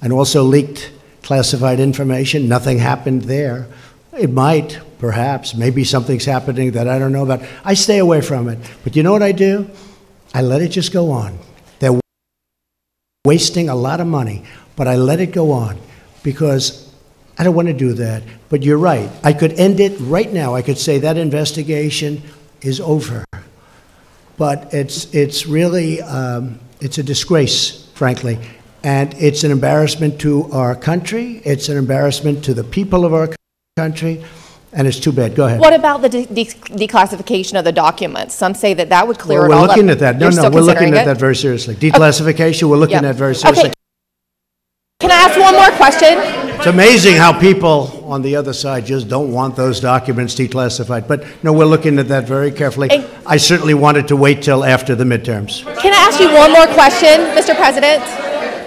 and also leaked classified information. Nothing happened there. It might, perhaps, maybe something's happening that I don't know about. I stay away from it. But you know what I do? I let it just go on. They're wasting a lot of money, but I let it go on because I don't want to do that. But you're right. I could end it right now. I could say that investigation is over. But it's really, it's a disgrace, frankly. And it's an embarrassment to our country. It's an embarrassment to the people of our country. And it's too bad. Go ahead. What about the declassification of the documents? Some say that that would clear it all up. We're looking at that. No, we're looking at that very seriously. Declassification, we're looking at very seriously. Okay. Can I ask one more question? It's amazing how people on the other side just don't want those documents declassified. But no, we're looking at that very carefully. I certainly wanted to wait till after the midterms. Can I ask you one more question, Mr. President?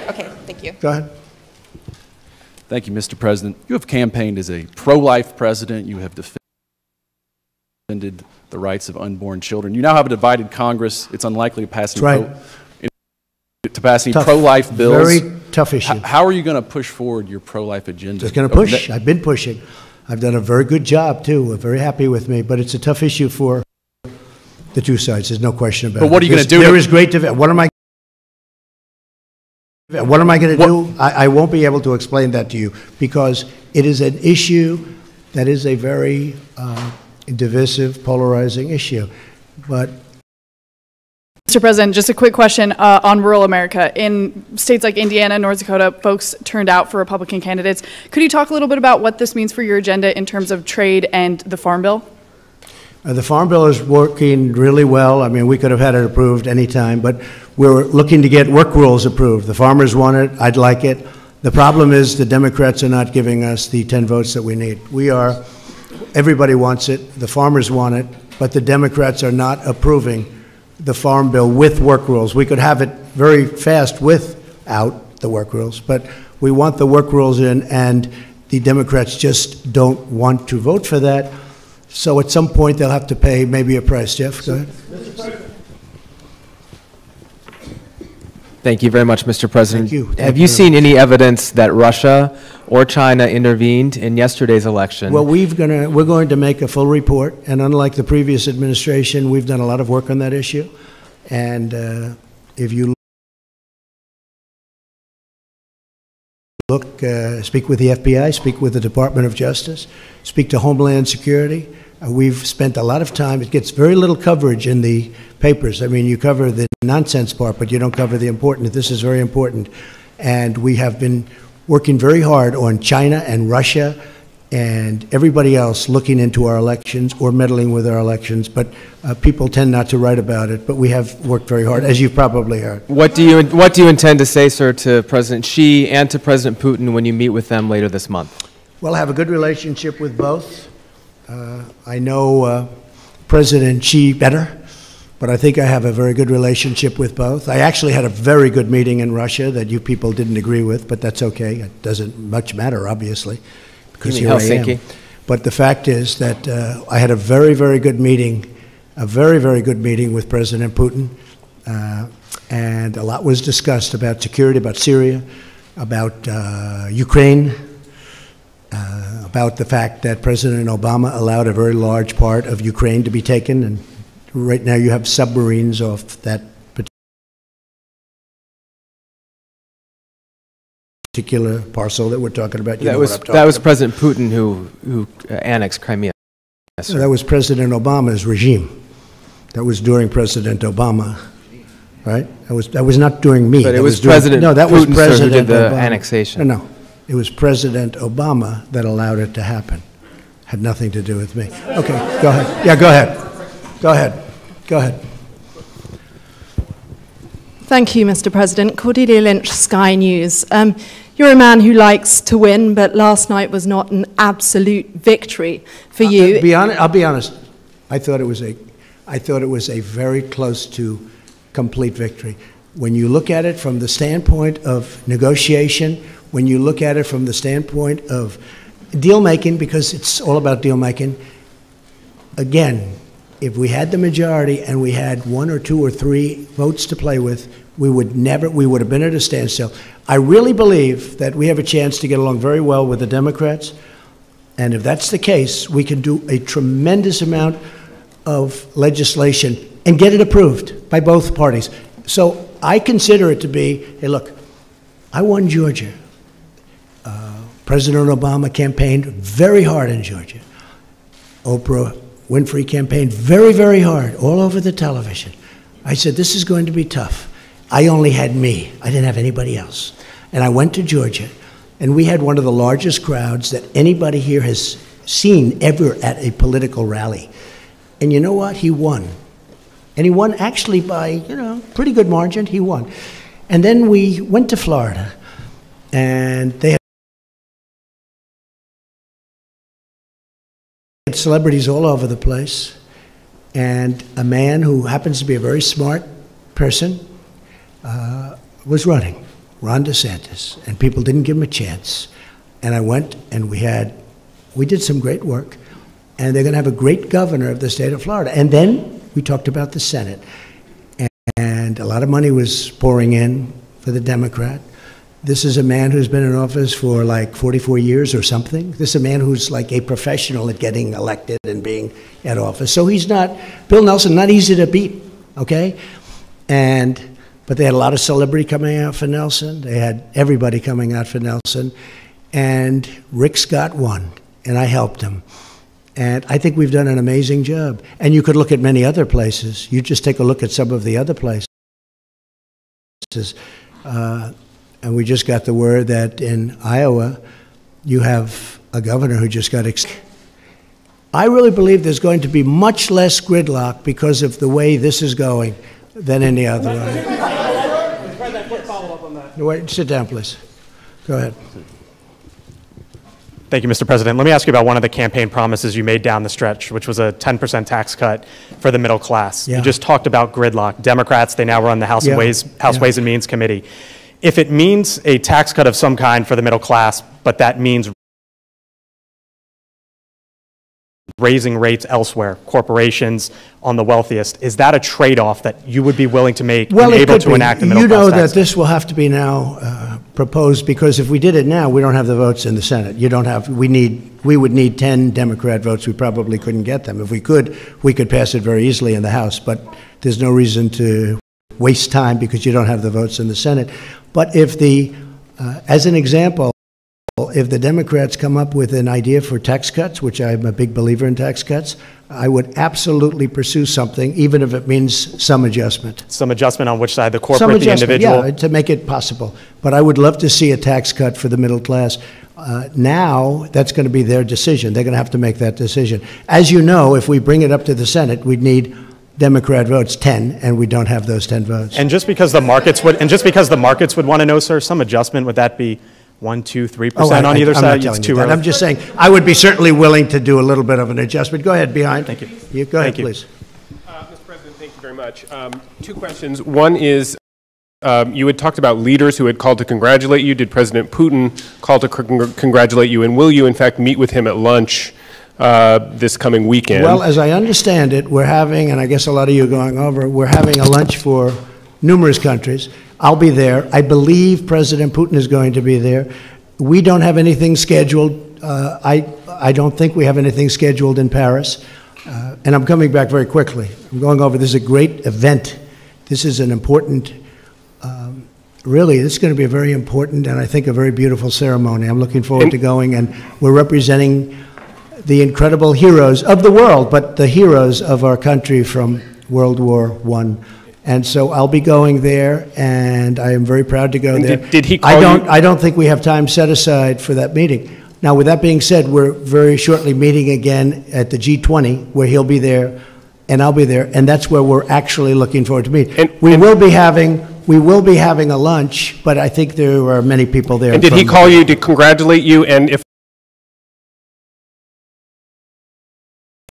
Okay, thank you. Go ahead. Thank you, Mr. President. You have campaigned as a pro-life president. You have defended the rights of unborn children. You now have a divided Congress. It's unlikely to pass any pro-life bills. Very tough issue. How are you going to push forward your pro-life agenda? Just going to push. I've been pushing. I've done a very good job, too. We're very happy with me. But it's a tough issue for the two sides. There's no question about it. But what are you going to do? There is great debate. What am I going to do? I won't be able to explain that to you because it is an issue that is a very divisive, polarizing issue. But Mr. President, just a quick question on rural America. In states like Indiana and North Dakota, folks turned out for Republican candidates. Could you talk a little bit about what this means for your agenda in terms of trade and the Farm Bill? The Farm Bill is working really well. I mean, we could have had it approved any time, but we're looking to get work rules approved. The farmers want it. I'd like it. The problem is the Democrats are not giving us the 10 votes that we need. Everybody wants it. The farmers want it, but the Democrats are not approving the Farm Bill with work rules. We could have it very fast without the work rules, but we want the work rules in, and the Democrats just don't want to vote for that. So at some point, they'll have to pay maybe a price. Jeff, go ahead. Thank you very much, Mr. President. Thank you. Have you seen any evidence that Russia or China intervened in yesterday's election? Well, we're going to make a full report, and unlike the previous administration, we've done a lot of work on that issue. And if you speak with the FBI, speak with the Department of Justice, speak to Homeland Security. We've spent a lot of time. It gets very little coverage in the papers. I mean, you cover the nonsense part, but you don't cover the important. This is very important. And we have been working very hard on China and Russia and everybody else looking into our elections or meddling with our elections. But people tend not to write about it. But we have worked very hard, as you've probably heard. What do you intend to say, sir, to President Xi and to President Putin when you meet with them later this month? Well, I have a good relationship with both. I know President Xi better, but I think I have a very good relationship with both. I actually had a very good meeting in Russia that you people didn't agree with, but that's okay. It doesn't much matter, obviously, because here I am. But the fact is that I had a very, very good meeting, with President Putin, and a lot was discussed about security, about Syria, about Ukraine, about the fact that President Obama allowed a very large part of Ukraine to be taken, and right now you have submarines off that particular parcel that we're talking about. That was President Putin who annexed Crimea. Yes, that was President Obama's regime. That was during President Obama. right? That was not during me. But it That was during- President No, that was Putin, sir, who President did the Obama. annexation. No, it was President Obama that allowed it to happen. Had nothing to do with me. Okay, go ahead. Yeah, go ahead. Go ahead. Go ahead. Thank you, Mr. President. Cordelia Lynch, Sky News. You're a man who likes to win, but last night was not an absolute victory for you. I'll be honest. I thought it was a very close to complete victory. When you look at it from the standpoint of negotiation, when you look at it from the standpoint of deal making, because it's all about deal making, again, if we had the majority and we had 1 or 2 or 3 votes to play with, we would have been at a standstill. I really believe that we have a chance to get along very well with the Democrats. And if that's the case, we can do a tremendous amount of legislation and get it approved by both parties. So I consider it to be, hey, look, I won Georgia. President Obama campaigned very hard in Georgia. Oprah Winfrey campaigned very, very hard all over the television. I said, this is going to be tough. I only had me. I didn't have anybody else. And I went to Georgia, and we had one of the largest crowds that anybody here has seen ever at a political rally. And you know what? He won. And he won actually by, pretty good margin. He won. And then we went to Florida, and they had celebrities all over the place. And a man who happens to be a very smart person was running, Ron DeSantis, and people didn't give him a chance. And I went, and we did some great work, and they're going to have a great governor of the state of Florida. And then we talked about the Senate, and a lot of money was pouring in for the Democrat. This is a man who's been in office for like 44 years or something. This is a man who's like a professional at getting elected and being at office. So he's not, Bill Nelson, not easy to beat, okay? But they had a lot of celebrity coming out for Nelson. They had everybody coming out for Nelson. And Rick Scott won, and I helped him. And I think we've done an amazing job. And you could look at many other places. You just take a look at some of the other places. And we just got the word that in Iowa, you have a governor who just got I really believe there's going to be much less gridlock because of the way this is going than any other way. Wait, sit down, please. Go ahead. Thank you, Mr. President. Let me ask you about one of the campaign promises you made down the stretch, which was a 10% tax cut for the middle class. Yeah. You just talked about gridlock. Democrats, they now run the House Ways and Means Committee. If it means a tax cut of some kind for the middle class, but that means raising rates elsewhere, corporations on the wealthiest, is that a trade-off that you would be willing to make and able to enact a middle class tax? You know that this will have to be now proposed, because if we did it now, we don't have the votes in the Senate. We would need 10 Democrat votes. We probably couldn't get them. If we could pass it very easily in the House, but there's no reason to waste time because you don't have the votes in the Senate. But if as an example, if the Democrats come up with an idea for tax cuts, which I'm a big believer in tax cuts, I would absolutely pursue something, even if it means some adjustment. Some adjustment on which side, the corporate, the individual? Yeah, to make it possible. But I would love to see a tax cut for the middle class. Now, that's going to be their decision. They're going to have to make that decision. As you know, if we bring it up to the Senate, we'd need Democrat votes, 10, and we don't have those 10 votes. And just because the markets would want to know, sir, some adjustment, would that be 1%, 2%, 3% on either side? It's too early. I'm just saying, I would be certainly willing to do a little bit of an adjustment. Go ahead, behind. Thank you. You go ahead, please. Mr. President, thank you very much. 2 questions. One is, you had talked about leaders who had called to congratulate you. Did President Putin call to congratulate you? And will you, in fact, meet with him at lunch this coming weekend? Well, as I understand it, we're having, and I guess a lot of you are going over, we're having a lunch for numerous countries. I'll be there. I believe President Putin is going to be there. We don't have anything scheduled. I don't think we have anything scheduled in Paris. And I'm coming back very quickly. I'm going over. This is a great event. This is an important, really, this is going to be a very important and I think a very beautiful ceremony. I'm looking forward to going, and we're representing the incredible heroes of the world, but the heroes of our country from World War I And so I'll be going there, and I am very proud to go And there. did he call you? I don't think we have time set aside for that meeting. Now, with that being said, we're very shortly meeting again at the G20, where he'll be there, and I'll be there, and that's where we're actually looking forward to meet. We will be having a lunch, but I think there are many people there. And did he call you to congratulate you? And if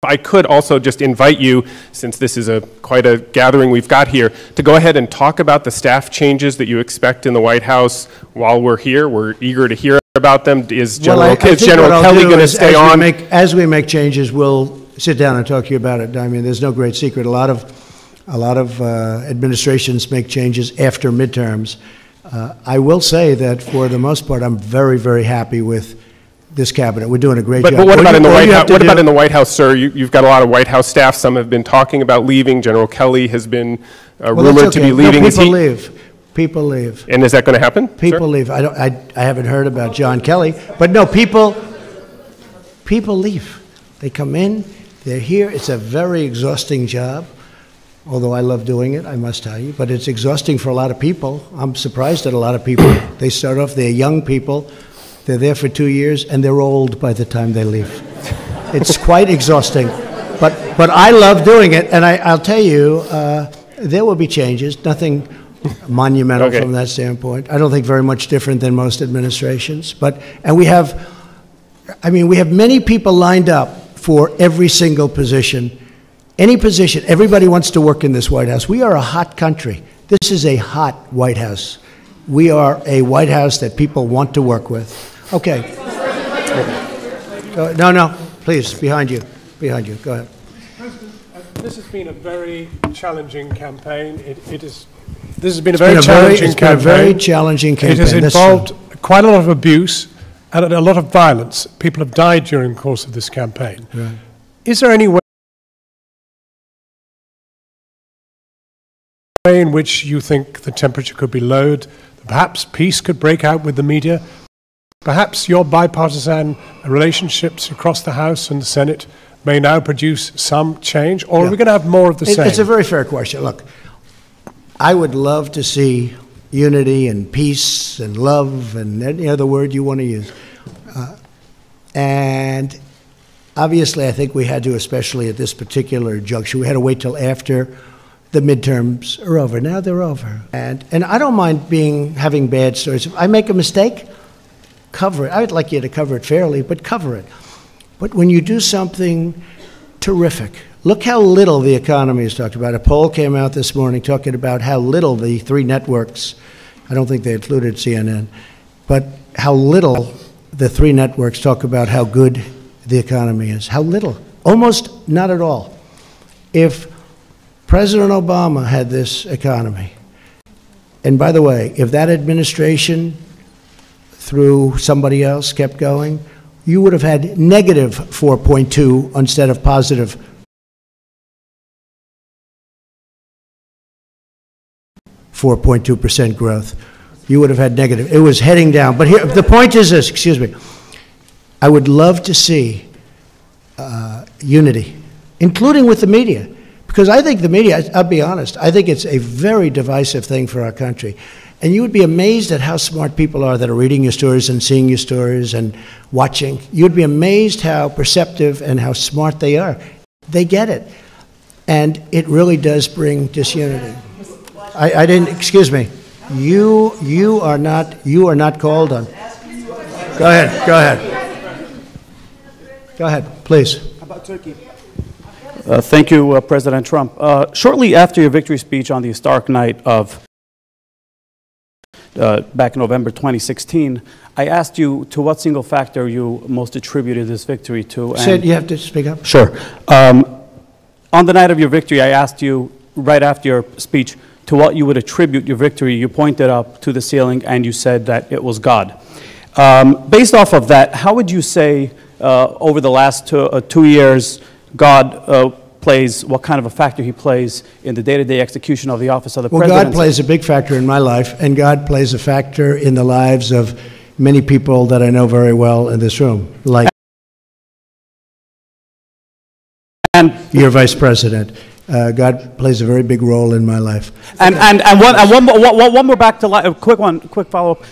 I could also just invite you, since this is quite a gathering we've got here, to go ahead and talk about the staff changes that you expect in the White House while we're here. We're eager to hear about them. Is General Kelly going to stay on? As we make changes, we'll sit down and talk to you about it. I mean, there's no great secret. A lot of administrations make changes after midterms. I will say that for the most part, I'm very, very happy with this cabinet. We're doing a great job. But what about in the White House? What about in the White House, sir? You've got a lot of White House staff. Some have been talking about leaving. General Kelly has been rumored to be leaving. No, people leave. People leave. And is that going to happen? People leave. I haven't heard about John Kelly, but no, people leave. They come in. They're here. It's a very exhausting job. Although I love doing it, I must tell you, but it's exhausting for a lot of people. I'm surprised at a lot of people. They start off, they're young people, they're there for 2 years, and they're old by the time they leave. It's quite exhausting, but I love doing it, and I'll tell you, there will be changes, nothing monumental from that standpoint. I don't think very much different than most administrations, and we have many people lined up for every single position. Any position, everybody wants to work in this White House. We are a hot country. This is a hot White House. We are a White House that people want to work with. Okay. No, please, behind you, go ahead. President, this has been a very challenging campaign. This has been a very challenging campaign. It's been a very challenging campaign. It has involved quite a lot of abuse and a lot of violence. People have died during the course of this campaign. Right. Is there any way in which you think the temperature could be lowered, perhaps peace could break out with the media, perhaps your bipartisan relationships across the House and the Senate may now produce some change, or are we going to have more of the same? It's a very fair question. Look, I would love to see unity and peace and love and any other word you want to use. And obviously I think we had to, especially at this particular juncture, we had to wait till after the midterms are over. Now they're over. And I don't mind having bad stories. If I make a mistake, cover it. I'd like you to cover it fairly, but cover it. But when you do something terrific, look how little the economy is talked about. A poll came out this morning talking about how little the three networks, I don't think they included CNN, but how little the three networks talk about how good the economy is. How little. Almost not at all. If President Obama had this economy, and by the way, if that administration through somebody else kept going, you would have had negative 4.2 instead of positive 4.2% growth. You would have had negative. It was heading down. But here, the point is this, excuse me. I would love to see unity, including with the media. Because I think the media, I'll be honest, I think it's a very divisive thing for our country. And you would be amazed at how smart people are that are reading your stories and seeing your stories and watching. You'd be amazed how perceptive and how smart they are. They get it. And it really does bring disunity. I didn't, excuse me. You are not called on. Go ahead, please. How about Turkey? Thank you, President Trump. Shortly after your victory speech on the historic night of back in November 2016, I asked you to what single factor you most attributed this victory to. You have to speak up. Sure. On the night of your victory, I asked you, right after your speech, to what you would attribute your victory. You pointed up to the ceiling and you said that it was God. Based off of that, how would you say over the last 2 years, God plays, what kind of a factor he plays in the day-to-day execution of the office of the president? Well, God plays a big factor in my life, and God plays a factor in the lives of many people that I know very well in this room, like your vice president. God plays a very big role in my life. And one more back to a quick follow-up.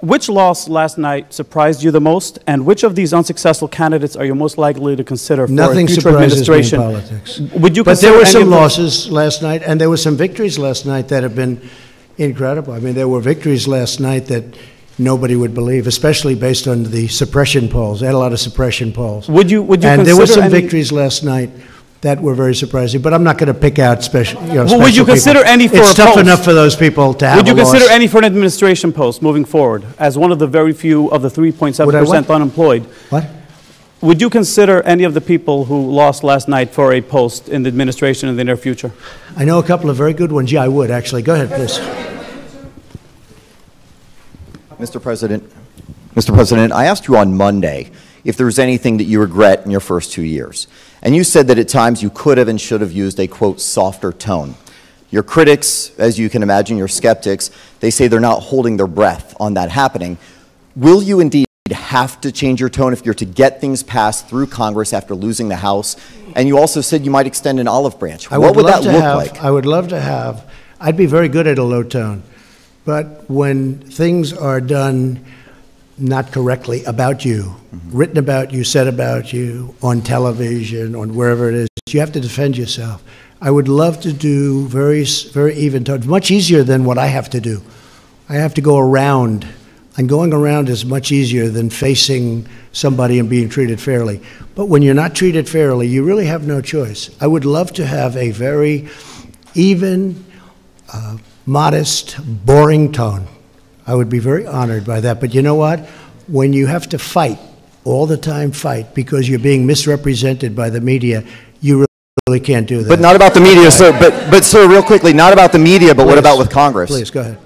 Which loss last night surprised you the most, and which of these unsuccessful candidates are you most likely to consider for Nothing a future surprises me in administration? politics. Would you but there consider were any some of the- losses last night, and there were some victories last night that have been incredible. I mean, there were victories last night that nobody would believe, especially based on the suppression polls. I had a lot of suppression polls. Would you and there were consider some any- victories last night that were very surprising, but I'm not going to pick out special. Well, would you consider any for It's a tough post? enough for those people to have. Would you a loss. consider any for an administration post moving forward as one of the very few of the 3.7% unemployed? What? Would you consider any of the people who lost last night for a post in the administration in the near future? I know a couple of very good ones. Yeah, I would actually. Go ahead, please. Mr. President, I asked you on Monday if there was anything that you regret in your first 2 years. And you said that at times you could have and should have used a, quote, softer tone. Your critics, as you can imagine, your skeptics, they say they're not holding their breath on that happening. Will you indeed have to change your tone if you're to get things passed through Congress after losing the House? And you also said you might extend an olive branch. What would that look like? I would love to have. I'd be very good at a low tone. But when things are done not correctly about you, written about you, said about you, on television, on wherever it is, you have to defend yourself. I would love to do very even tones, much easier than what I have to do. I have to go around, and going around is much easier than facing somebody and being treated fairly. But when you're not treated fairly, you really have no choice. I would love to have a very even, modest, boring tone. I would be very honored by that. But you know what? When you have to fight, all the time fight, because you're being misrepresented by the media, you really can't do that. But not about the media, sir. But sir, real quickly, not about the media, but what about with Congress? Please, go ahead.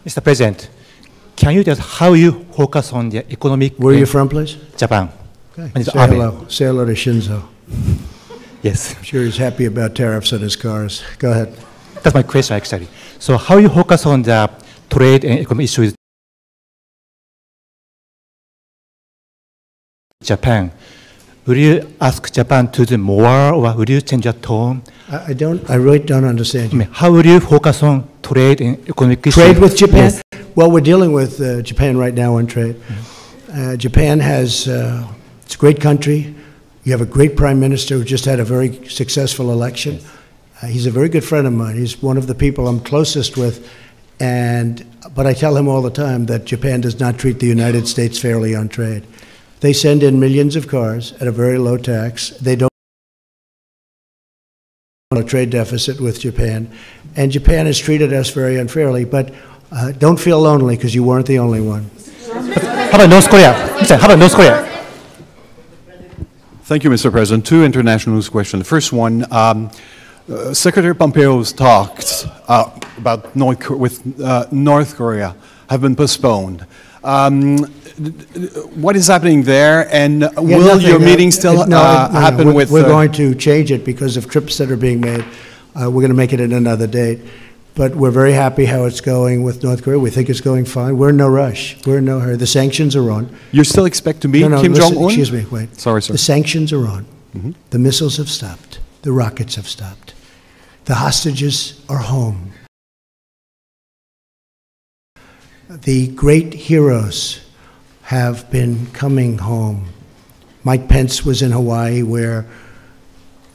Mr. President, can you just how you focus on the economic? Where are you from, please? Japan. Okay. Say hello. Say hello to Shinzo. Yes. I'm sure he's happy about tariffs on his cars. Go ahead. That's my question, actually. So how you focus on the trade and economic issues Japan? Will you ask Japan to do more, or will you change your tone? I really don't understand you. How will you focus on trade and economic issues? Trade with Japan? Yes. Well, we're dealing with Japan right now on trade. Japan has, it's a great country. You have a great prime minister who just had a very successful election. He's a very good friend of mine. He's one of the people I'm closest with. But I tell him all the time that Japan does not treat the United States fairly on trade. They send in millions of cars at a very low tax. They don't have a trade deficit with Japan. And Japan has treated us very unfairly. But don't feel lonely, because you weren't the only one. How about North Korea? How about North Korea? Thank you, Mr. President. Two international news questions. The first one, Secretary Pompeo's talks about North Korea have been postponed. What is happening there, and will your meeting still happen with... We're going to change it because of trips that are being made. We're going to make it at another date. But we're very happy how it's going with North Korea. We think it's going fine. We're in no rush. We're in no hurry. The sanctions are on. You still expect to meet Kim listen, Jong-un? Excuse me, wait. Sorry, sir. The sanctions are on. The missiles have stopped. The rockets have stopped. The hostages are home. The great heroes have been coming home. Mike Pence was in Hawaii, where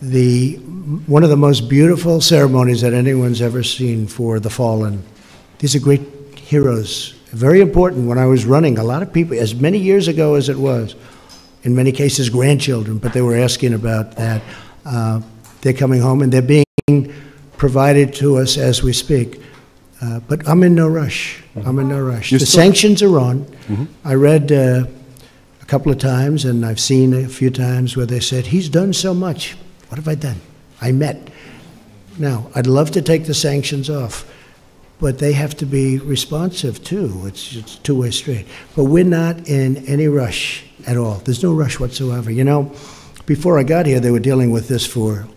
one of the most beautiful ceremonies that anyone's ever seen for the fallen. These are great heroes. Very important. When I was running, a lot of people, as many years ago as it was, in many cases grandchildren, but they were asking about that. They're coming home, and they're being provided to us as we speak. But I'm in no rush. I'm in no rush. The sanctions are on. I read a couple of times, and I've seen a few times where they said, he's done so much. What have I done? I met. Now, I'd love to take the sanctions off, but they have to be responsive too. It's a two-way street. But we're not in any rush at all. There's no rush whatsoever. You know, before I got here, they were dealing with this for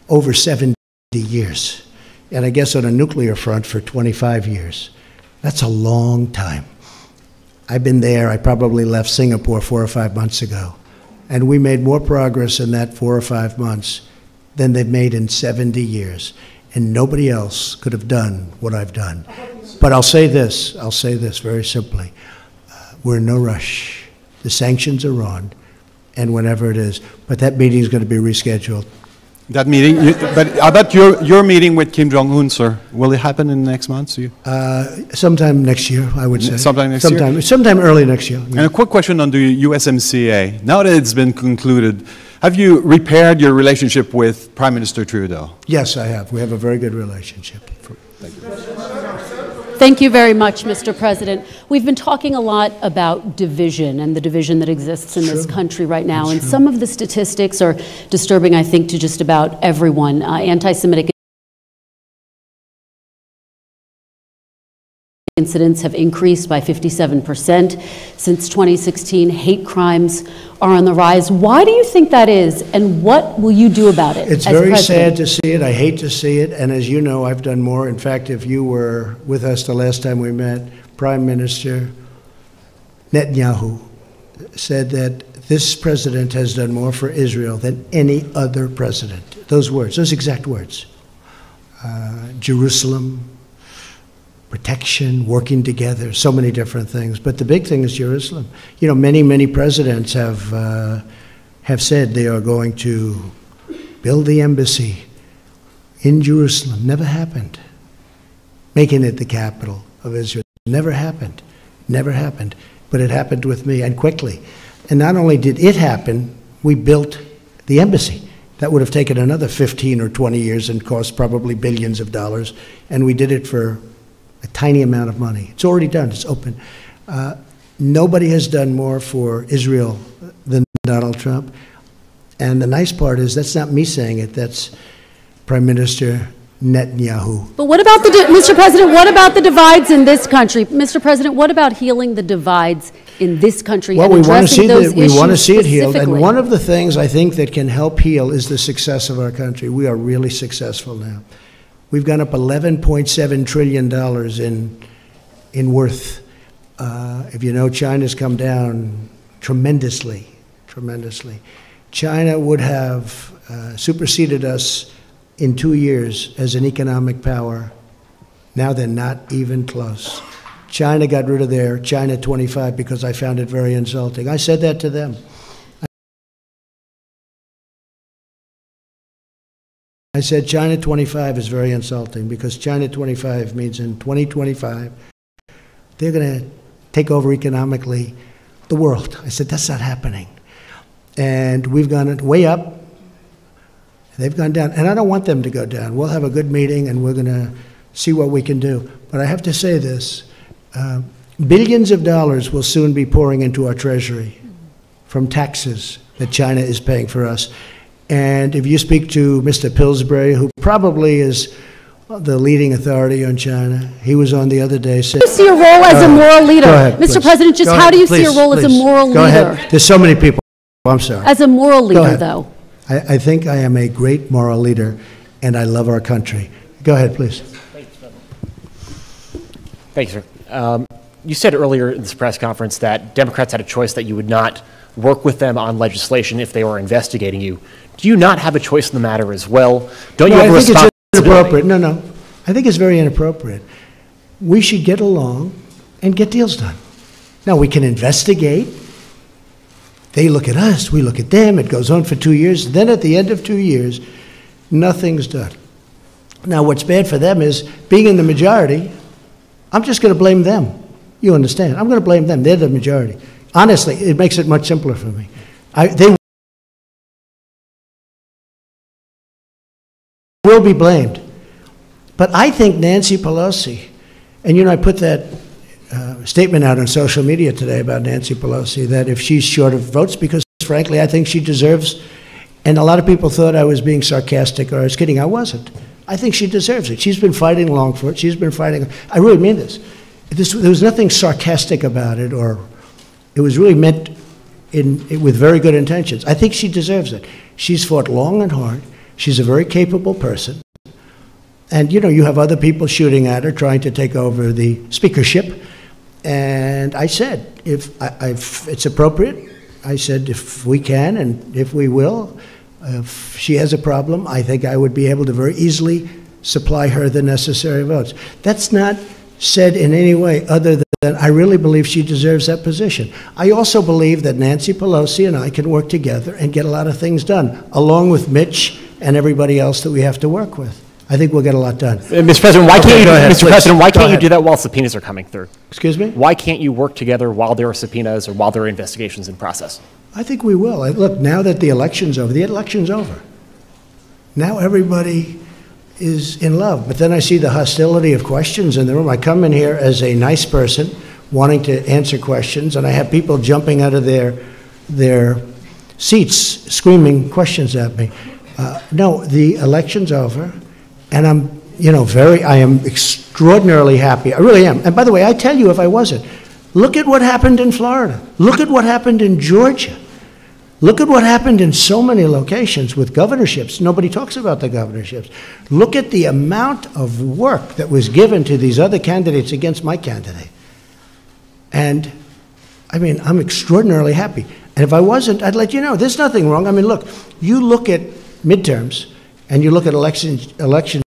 over 70 years. And I guess on a nuclear front for 25 years. That's a long time. I've been there. I probably left Singapore 4 or 5 months ago. And we made more progress in that 4 or 5 months than they've made in 70 years. And nobody else could have done what I've done. But I'll say this very simply. We're in no rush. The sanctions are on, and whenever it is. But that meeting is going to be rescheduled. That meeting, but how about your meeting with Kim Jong-un, sir? Will it happen in the next month? Sometime next year, I would say. Sometime next year? Sometime early next year. And a quick question on the USMCA. Now that it's been concluded, have you repaired your relationship with Prime Minister Trudeau? Yes, I have. We have a very good relationship. Thank you. Thank you very much, Mr. President. We've been talking a lot about division and the division that exists in this country right now. And some of the statistics are disturbing, I think, to just about everyone. Anti-Semitic incidents have increased by 57% since 2016. Hate crimes are on the rise. Why do you think that is, and what will you do about it? It's very sad to see it. I hate to see it. And as you know, I've done more. In fact, if you were with us the last time we met, Prime Minister Netanyahu said that this president has done more for Israel than any other president. Those words, those exact words. Jerusalem, protection, working together, so many different things. But the big thing is Jerusalem. You know, many presidents have said they are going to build the embassy in Jerusalem. Never happened. Making it the capital of Israel. Never happened. Never happened. But it happened with me, and quickly. And not only did it happen, we built the embassy. That would have taken another 15 or 20 years and cost probably billions of dollars. And we did it for a tiny amount of money. It's already done. It's open. Nobody has done more for Israel than Donald Trump. And the nice part is that's not me saying it. That's Prime Minister Netanyahu. But what about Mr. President, what about the divides in this country? Mr. President, what about healing the divides in this country well, and we want to see issues it healed. And one of the things I think that can help heal is the success of our country. We are really successful now. We've gone up $11.7 trillion in worth. If you know, China's come down tremendously. China would have superseded us in 2 years as an economic power. Now they're not even close. China got rid of their China 25 because I found it very insulting. I said that to them. I said China 25 is very insulting because China 25 means in 2025 they're going to take over economically the world. I said that's not happening. And we've gone way up. They've gone down. And I don't want them to go down. We'll have a good meeting and we're going to see what we can do. But I have to say this. Billions of dollars will soon be pouring into our treasury from taxes that China is paying for us. And if you speak to Mr. Pillsbury, who probably is the leading authority on China, he was on the other day saying... How do you see your role as a moral leader? Go ahead, Mr. President, just how do you see your role as a moral Go leader? ahead. There's so many people. I'm sorry. As a moral leader, though. I think I am a great moral leader, and I love our country. Go ahead, please. Thank you, sir. You said earlier in this press conference that Democrats had a choice that you would not work with them on legislation if they were investigating you. Do you not have a choice in the matter as well? Don't you have a responsibility? It's inappropriate. No. I think it's very inappropriate. We should get along and get deals done. Now, we can investigate. They look at us, we look at them. It goes on for 2 years. Then at the end of 2 years, nothing's done. Now, what's bad for them is being in the majority, I'm just going to blame them. You understand? I'm going to blame them. They're the majority. Honestly, it makes it much simpler for me. They will be blamed. But I think Nancy Pelosi, and you know, I put that statement out on social media today about Nancy Pelosi, that if she's short of votes, because frankly, I think she deserves, and a lot of people thought I was being sarcastic or I was kidding. I wasn't. I think she deserves it. She's been fighting long for it. She's been fighting. I really mean this. There was nothing sarcastic about it, or it was really meant with very good intentions. I think she deserves it. She's fought long and hard. She's a very capable person. And, you know, you have other people shooting at her, trying to take over the speakership. And I said, if it's appropriate, I said, if we can and if we will, if she has a problem, I think I would be able to very easily supply her the necessary votes. That's not said in any way other than I really believe she deserves that position. I also believe that Nancy Pelosi and I can work together and get a lot of things done, along with Mitch and everybody else that we have to work with. I think we'll get a lot done. Mr. President, why can't you, Mr. President, why can't you do that while subpoenas are coming through? Excuse me? Why can't you work together while there are subpoenas or while there are investigations in process? I think we will. Look, now that the election's over. Now everybody is in love. But then I see the hostility of questions in the room. I come in here as a nice person wanting to answer questions, and I have people jumping out of their seats screaming questions at me. No, the election's over, and I am extraordinarily happy. I really am. And by the way, I tell you if I wasn't, look at what happened in Florida. Look at what happened in Georgia. Look at what happened in so many locations with governorships. Nobody talks about the governorships. Look at the amount of work that was given to these other candidates against my candidate. And, I mean, I'm extraordinarily happy. And if I wasn't, I'd let you know. There's nothing wrong. I mean, look, you look at midterms and you look at elections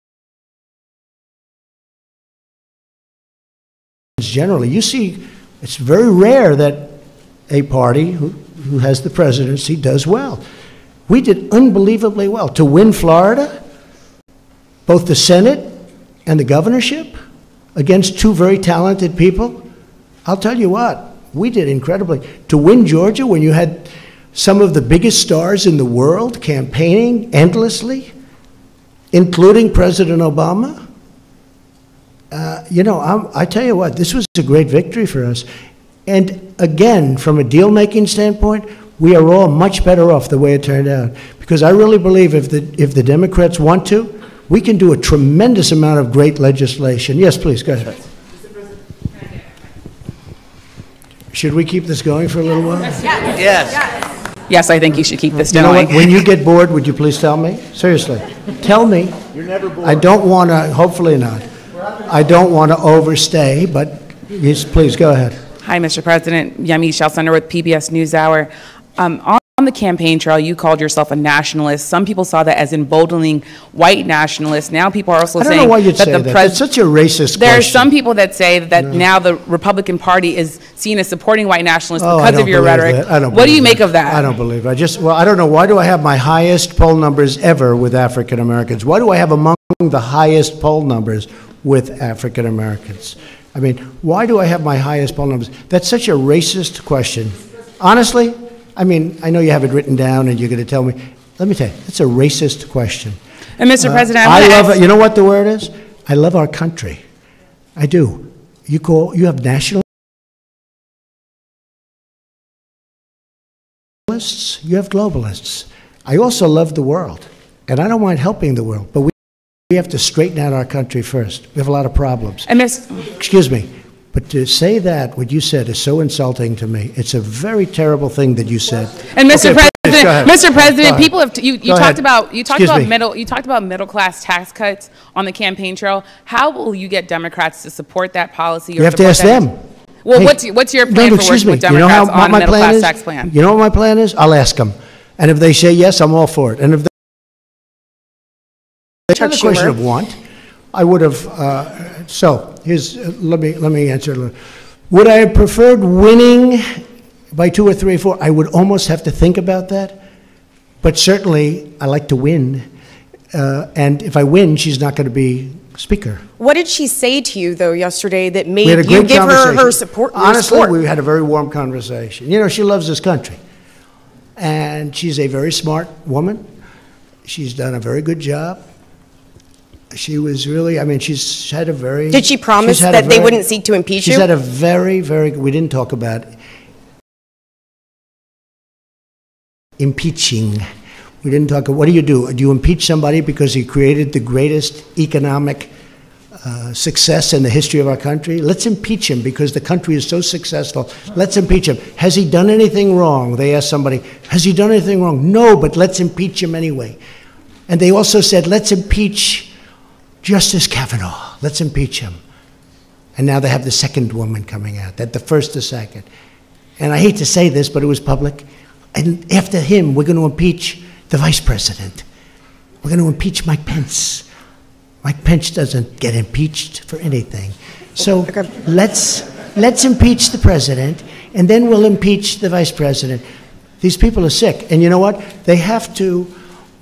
generally, you see it's very rare that a party who has the presidency does well. We did unbelievably well. To win Florida, both the Senate and the governorship, against two very talented people, I'll tell you what, we did incredibly. To win Georgia when you had some of the biggest stars in the world campaigning endlessly, including President Obama, I tell you what, this was a great victory for us. And again, from a deal-making standpoint, we are all much better off the way it turned out. Because I really believe if the Democrats want to, we can do a tremendous amount of great legislation. Yes, please, go ahead. Should we keep this going for a little while? Yes. Yes, I think you should keep this You know going. what? When you get bored, would you please tell me? Seriously. Tell me. You're never bored. I don't want to, hopefully not. I don't want to overstay, but yes, please, go ahead. Hi, Mr. President. Yemi Shelcender with PBS NewsHour. On the campaign trail, you called yourself a nationalist. Some people saw that as emboldening white nationalists. Now people are also saying I don't know why you'd that say the that. That's such a racist There are question. some people that say that now the Republican Party is seen as supporting white nationalists Oh, I because don't of your believe rhetoric. that. I don't What do you believe make of that? I don't believe it. I don't know. Why do I have my highest poll numbers ever with African Americans? Why do I have among the highest poll numbers with African Americans? I mean, why do I have my highest poll numbers? That's such a racist question. Honestly, I mean, I know you have it written down and you're going to tell me. Let me tell you, it's a racist question. And Mr. President, I love it. You know what the word is? I love our country. I do. You have nationalists, you have globalists. I also love the world, and I don't mind helping the world, but we have to straighten out our country first. We have a lot of problems. And Excuse me, but to say that, what you said, is so insulting to me. It's a very terrible thing that you said. And Mr. Okay, please, go ahead. Mr. President, Go people ahead. have you Go talked ahead. about middle class tax cuts on the campaign trail. How will you get Democrats to support that policy? Or You have to ask them. Well, Hey, what's your no, plan for excuse working me. with You know Democrats how on a my middle plan class is? tax plan? You know what my plan is? I'll ask them, and if they say yes, I'm all for it. And if they it's not a question of want. I would have. So here's let me answer a little. Would I have preferred winning by 2 or 3 or 4? I would almost have to think about that. But certainly, I like to win. And if I win, she's not going to be Speaker. What did she say to you, though, yesterday that We had made a you great give her conversation. support? Honestly, we had a very warm conversation. You know, she loves this country. And she's a very smart woman. She's done a very good job. She was really, I mean, she's had a very... Did she promise that they wouldn't seek to impeach you? She's had a very, very... We didn't talk about impeaching. We didn't talk... What do? Do you impeach somebody because he created the greatest economic success in the history of our country? Let's impeach him because the country is so successful. Let's impeach him. Has he done anything wrong? They asked somebody, has he done anything wrong? No, but let's impeach him anyway. And they also said, let's impeach Justice Kavanaugh. Let's impeach him. And now they have the second woman coming out, that the first, the second. And I hate to say this, but it was public. And after him, we're going to impeach the vice president. We're going to impeach Mike Pence. Mike Pence doesn't get impeached for anything. So let's impeach the president, and then we'll impeach the vice president. These people are sick. And you know what? They have to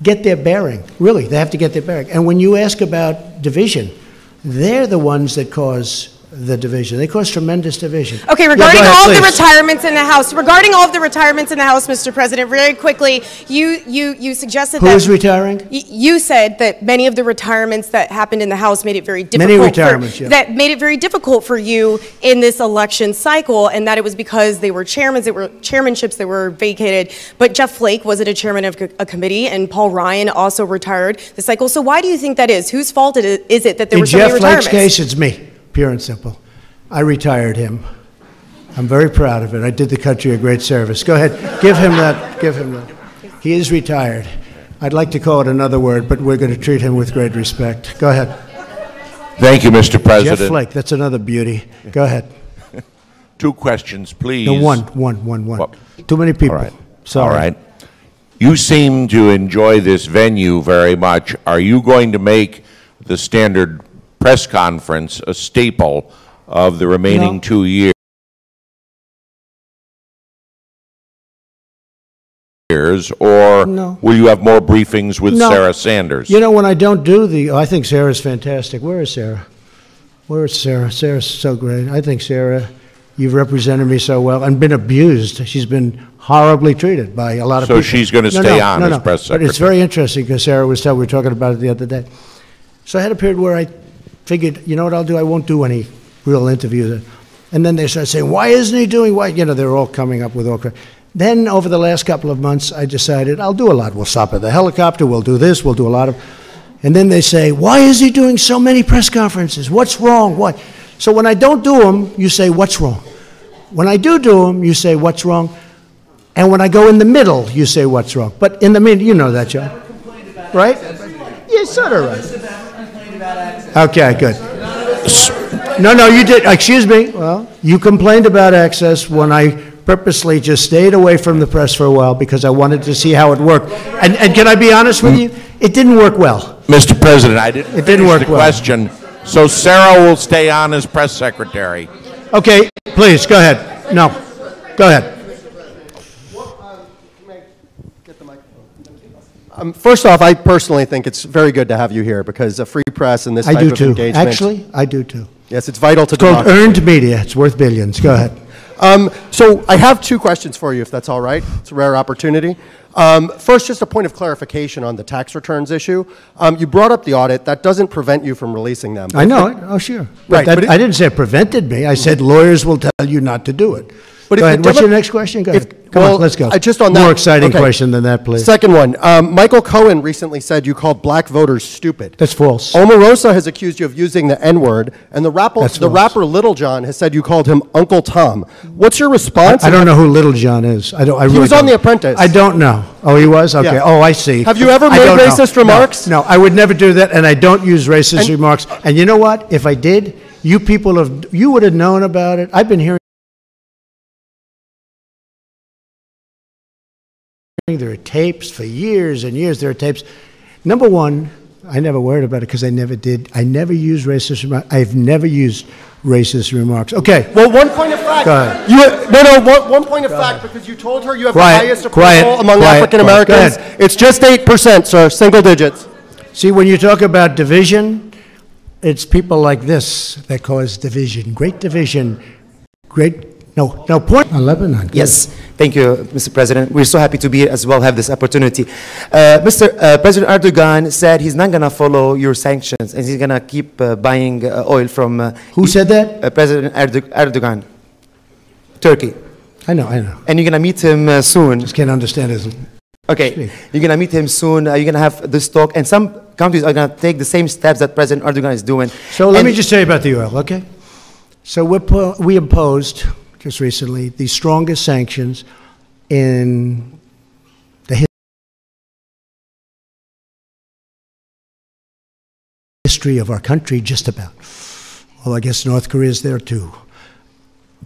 get their bearing. Really, they have to get their bearing. And when you ask about division, they're the ones that cause the division. They cause tremendous division. Okay, regarding all of the retirements in the House, Mr. President, very quickly, you suggested that— Who is retiring? You said that many of the retirements that happened in the House made it very difficult. Many retirements, yeah. That made it very difficult for you in this election cycle, and that it was because they were chairmanships that were vacated. But Jeff Flake wasn't a chairman of a committee, and Paul Ryan also retired the cycle. So why do you think that is? Whose fault is it that there were so many retirements? In Jeff Flake's case, it's me. Pure and simple. I retired him. I'm very proud of it. I did the country a great service. Go ahead, give him that. Give him that. He is retired. I'd like to call it another word, but we're going to treat him with great respect. Go ahead. Thank you, Mr. President. Jeff Flake, that's another beauty. Go ahead. 2 questions, please. No, one. Well, too many people. All right. Sorry. All right. You seem to enjoy this venue very much. Are you going to make the standard press conference a staple of the remaining 2 years, or will you have more briefings with Sarah Sanders? You know, when I don't do I think Sarah's fantastic. Where is Sarah? Where is Sarah? Sarah's so great. I think, Sarah, you've represented me so well and been abused. She's been horribly treated by a lot of people. So she's going to stay on as press secretary. But it's very interesting because Sarah we were talking about it the other day. So I had a period where I figured, you know what I'll do? I won't do any real interviews. And then they started saying, why isn't he doing what? You know, they're all coming up with all kinds. Then over the last couple of months, I decided I'll do a lot. We'll stop at the helicopter. We'll do this. We'll do a lot of. And then they say, why is he doing so many press conferences? What's wrong? What? So when I don't do them, you say, what's wrong? When I do them, you say, what's wrong? And when I go in the middle, you say, what's wrong? But in the middle, you know that, John. Right? Yeah, sort of right. Okay, good. No, you did. Excuse me. Well, you complained about access when I purposely just stayed away from the press for a while because I wanted to see how it worked. And can I be honest with you? It didn't work well. Mr. President, I didn't finish the question. So Sarah will stay on as press secretary. Okay, please, go ahead. No, go ahead. First off, I personally think it's very good to have you here because a free press and this type of engagement. Actually, I do too. Yes, it's vital to democracy. It's called earned media. It's worth billions. Go ahead. So I have 2 questions for you, if that's all right. It's a rare opportunity. First, just a point of clarification on the tax returns issue. You brought up the audit. That doesn't prevent you from releasing them. I know it. Oh, sure. Right. But I didn't say it prevented me. I said lawyers will tell you not to do it. But go ahead. What's your next question? Go ahead. Come on, let's go. Just on that, more exciting question than that, please. Second one. Michael Cohen recently said you called black voters stupid. That's false. Omarosa has accused you of using the N-word, and the rapper Little John has said you called him Uncle Tom. What's your response? I don't know who Little John is. He was on The Apprentice. I don't know. Oh, he was? Okay. Yeah. Oh, I see. Have you ever made racist remarks? No, I would never do that, and I don't use racist remarks. And you know what? If I did, you would have known about it. I've been hearing. There are tapes for years and years. There are tapes. Number one, I never worried about it because I never did. I never used racist remarks. I've never used racist remarks. Okay. Well, one point of fact. Go ahead. One point of fact, because you told her you have the highest approval among African Americans. It's just 8%, sir, single digits. See, when you talk about division, it's people like this that cause division. Great division. No, point on Lebanon. Good. Yes, thank you, Mr. President. We're so happy to be here as well, have this opportunity. President Erdogan said he's not going to follow your sanctions and he's going to keep buying oil from... Who said that? President Erdogan, Turkey. I know. And you're going to meet him soon. Just can't understand his... Okay, you're going to meet him soon. You're going to have this talk. And some countries are going to take the same steps that President Erdogan is doing. So let me just tell you about the oil, okay? So we imposed... just recently, the strongest sanctions in the history of our country, just about. Well, I guess North Korea is there too.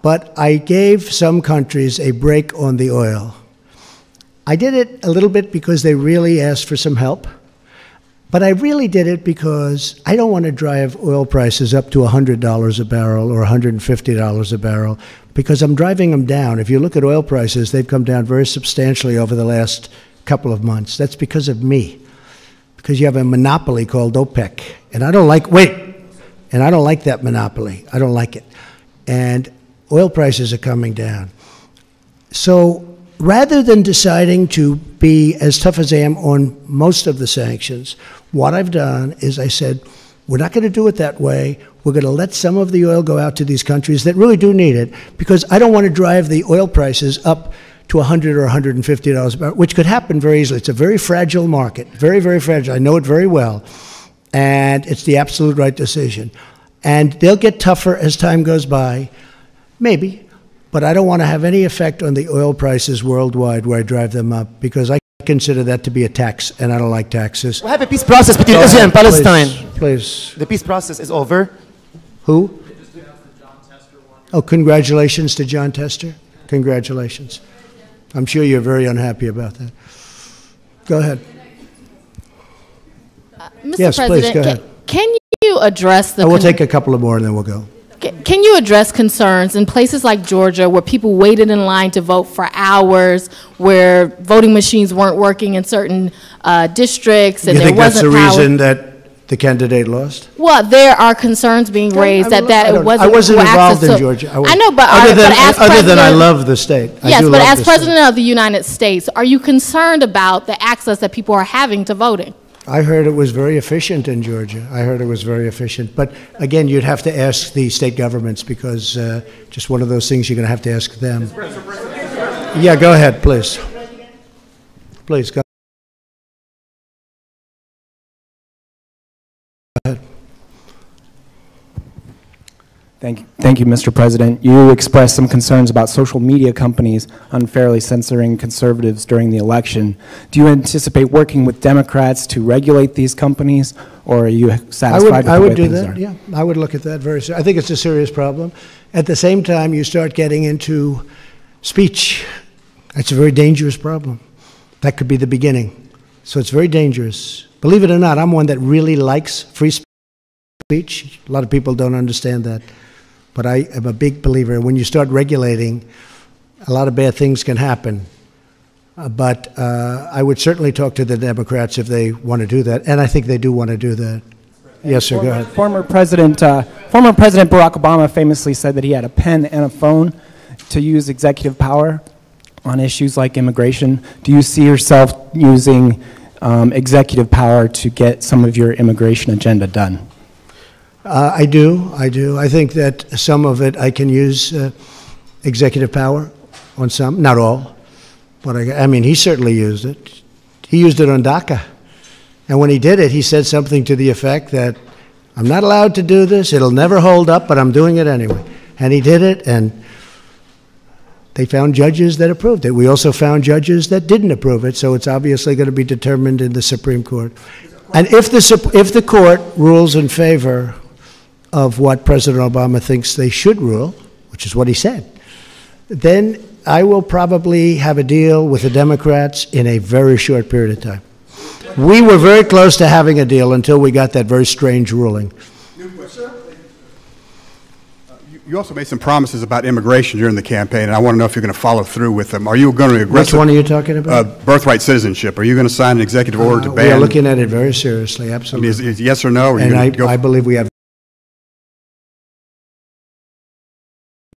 But I gave some countries a break on the oil. I did it a little bit because they really asked for some help. But I really did it because I don't want to drive oil prices up to $100 a barrel or $150 a barrel, because I'm driving them down. If you look at oil prices, they've come down very substantially over the last couple of months. That's because of me, because you have a monopoly called OPEC. And I don't like, and I don't like that monopoly. I don't like it. And oil prices are coming down. So rather than deciding to be as tough as I am on most of the sanctions, what I've done is I said, we're not going to do it that way. We're going to let some of the oil go out to these countries that really do need it, because I don't want to drive the oil prices up to $100 or $150 a barrel, which could happen very easily. It's a very fragile market, very, very fragile. I know it very well, and it's the absolute right decision. And they'll get tougher as time goes by, maybe, but I don't want to have any effect on the oil prices worldwide where I drive them up, because I consider that to be a tax, and I don't like taxes. We have a peace process between Israel and Palestine. Please. The peace process is over. Who? Oh, congratulations to John Tester. Congratulations. I'm sure you're very unhappy about that. Go ahead. Mr. Yes, President, please, go ahead. Can you address the... We'll take a couple of more and then we'll go. Can you address concerns in places like Georgia where people waited in line to vote for hours, where voting machines weren't working in certain districts, and there wasn't power? You think that's the reason that the candidate lost? Well, there are concerns being raised that it wasn't... I wasn't involved in Georgia. I know, but... Other than I love the state. Yes, but as President of the United States, are you concerned about the access that people are having to voting? I heard it was very efficient in Georgia. I heard it was very efficient. But again, you'd have to ask the state governments, because just one of those things you're going to have to ask them. Yeah, go ahead, please. Please, go ahead. Thank you, Mr. President. You expressed some concerns about social media companies unfairly censoring conservatives during the election. Do you anticipate working with Democrats to regulate these companies, or are you satisfied with the way things are? Yeah, I would look at that very seriously. I think it's a serious problem. At the same time, you start getting into speech. That's a very dangerous problem. That could be the beginning. So it's very dangerous. Believe it or not, I'm one that really likes free speech. A lot of people don't understand that. But I am a big believer. When you start regulating, a lot of bad things can happen. But I would certainly talk to the Democrats if they want to do that. And I think they do want to do that. Yes, sir, go ahead. Former President Barack Obama famously said that he had a pen and a phone to use executive power on issues like immigration. Do you see yourself using executive power to get some of your immigration agenda done? I do. I think that some of it I can use executive power on some, not all. But I mean, he certainly used it. He used it on DACA. And when he did it, he said something to the effect that, I'm not allowed to do this, it'll never hold up, but I'm doing it anyway. And he did it, and they found judges that approved it. We also found judges that didn't approve it, so it's obviously going to be determined in the Supreme Court. And if the court rules in favor of what President Obama thinks they should rule, which is what he said, then I will probably have a deal with the Democrats in a very short period of time. We were very close to having a deal until we got that very strange ruling. You also made some promises about immigration during the campaign, and I want to know if you're going to follow through with them. Are you going to Which one are you talking about? Birthright citizenship. Are you going to sign an executive order to ban? We are looking at it very seriously, absolutely. I mean, is yes or no? Or and I believe we have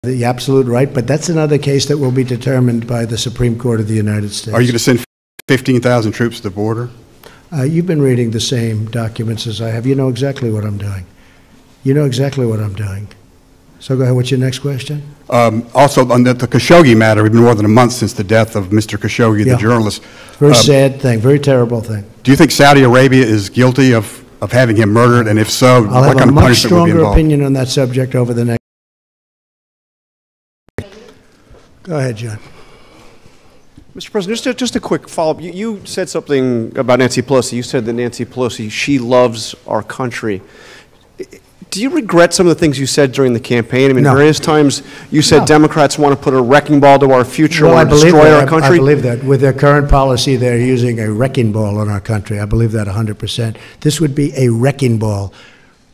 the absolute right, but that's another case that will be determined by the Supreme Court of the United States. Are you going to send 15,000 troops to the border? You've been reading the same documents as I have. You know exactly what I'm doing. You know exactly what I'm doing. So go ahead, what's your next question? Also, on the Khashoggi matter, we've been more than a month since the death of Mr. Khashoggi, the journalist. Very sad thing, very terrible thing. Do you think Saudi Arabia is guilty of having him murdered? And if so, I'll what kind of punishment would be have a much stronger involved? opinion on that subject over the next. Go ahead, John. Mr. President, just a quick follow-up. You said something about Nancy Pelosi. You said that Nancy Pelosi, she loves our country. Do you regret some of the things you said during the campaign? I mean, No. various times you said No. Democrats want to put a wrecking ball to our future, Well, I want to believe destroy that. our country. I believe that. With their current policy, they're using a wrecking ball on our country. I believe that 100%. This would be a wrecking ball.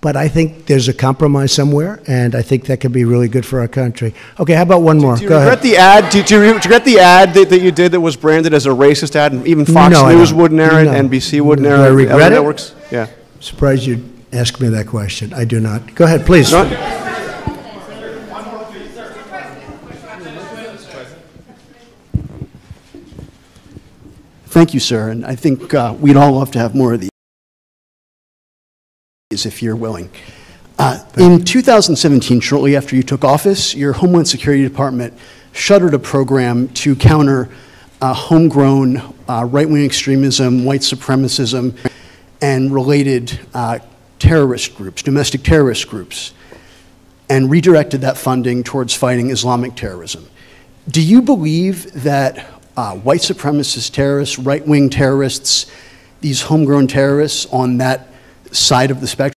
But I think there's a compromise somewhere, and I think that could be really good for our country. Okay, how about one more? Do you Go regret ahead. the ad? Do you regret the ad that you did that was branded as a racist ad, and even Fox No, I News don't. wouldn't air it, No. NBC wouldn't Do air I it, regret other it? networks? Yeah. Surprised you'd ask me that question. I do not. Go ahead, please. No? Thank you, sir. And I think we'd all love to have more of these if you're willing. In 2017, shortly after you took office, your Homeland Security Department shuttered a program to counter homegrown right-wing extremism, white supremacism, and related terrorist groups, domestic terrorist groups, and redirected that funding towards fighting Islamic terrorism. Do you believe that white supremacist terrorists, right-wing terrorists, these homegrown terrorists on that side of the spectrum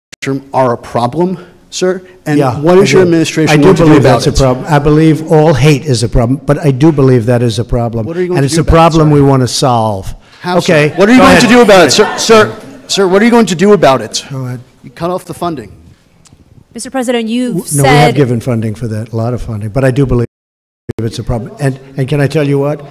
are a problem, sir? And Yeah, what is I your do. administration I do going to do believe about that's it? a problem. I believe all hate is a problem, but I do believe that is a problem. What are you going and to it's do a about it, problem sir? we want to solve. How, okay. sir? What are you go going ahead. to do about it, sir? What are you going to do about it? Go ahead. You cut off the funding. Mr. President, you've No, said... we have given funding for that, a lot of funding, but I do believe it's a problem. And can I tell you what?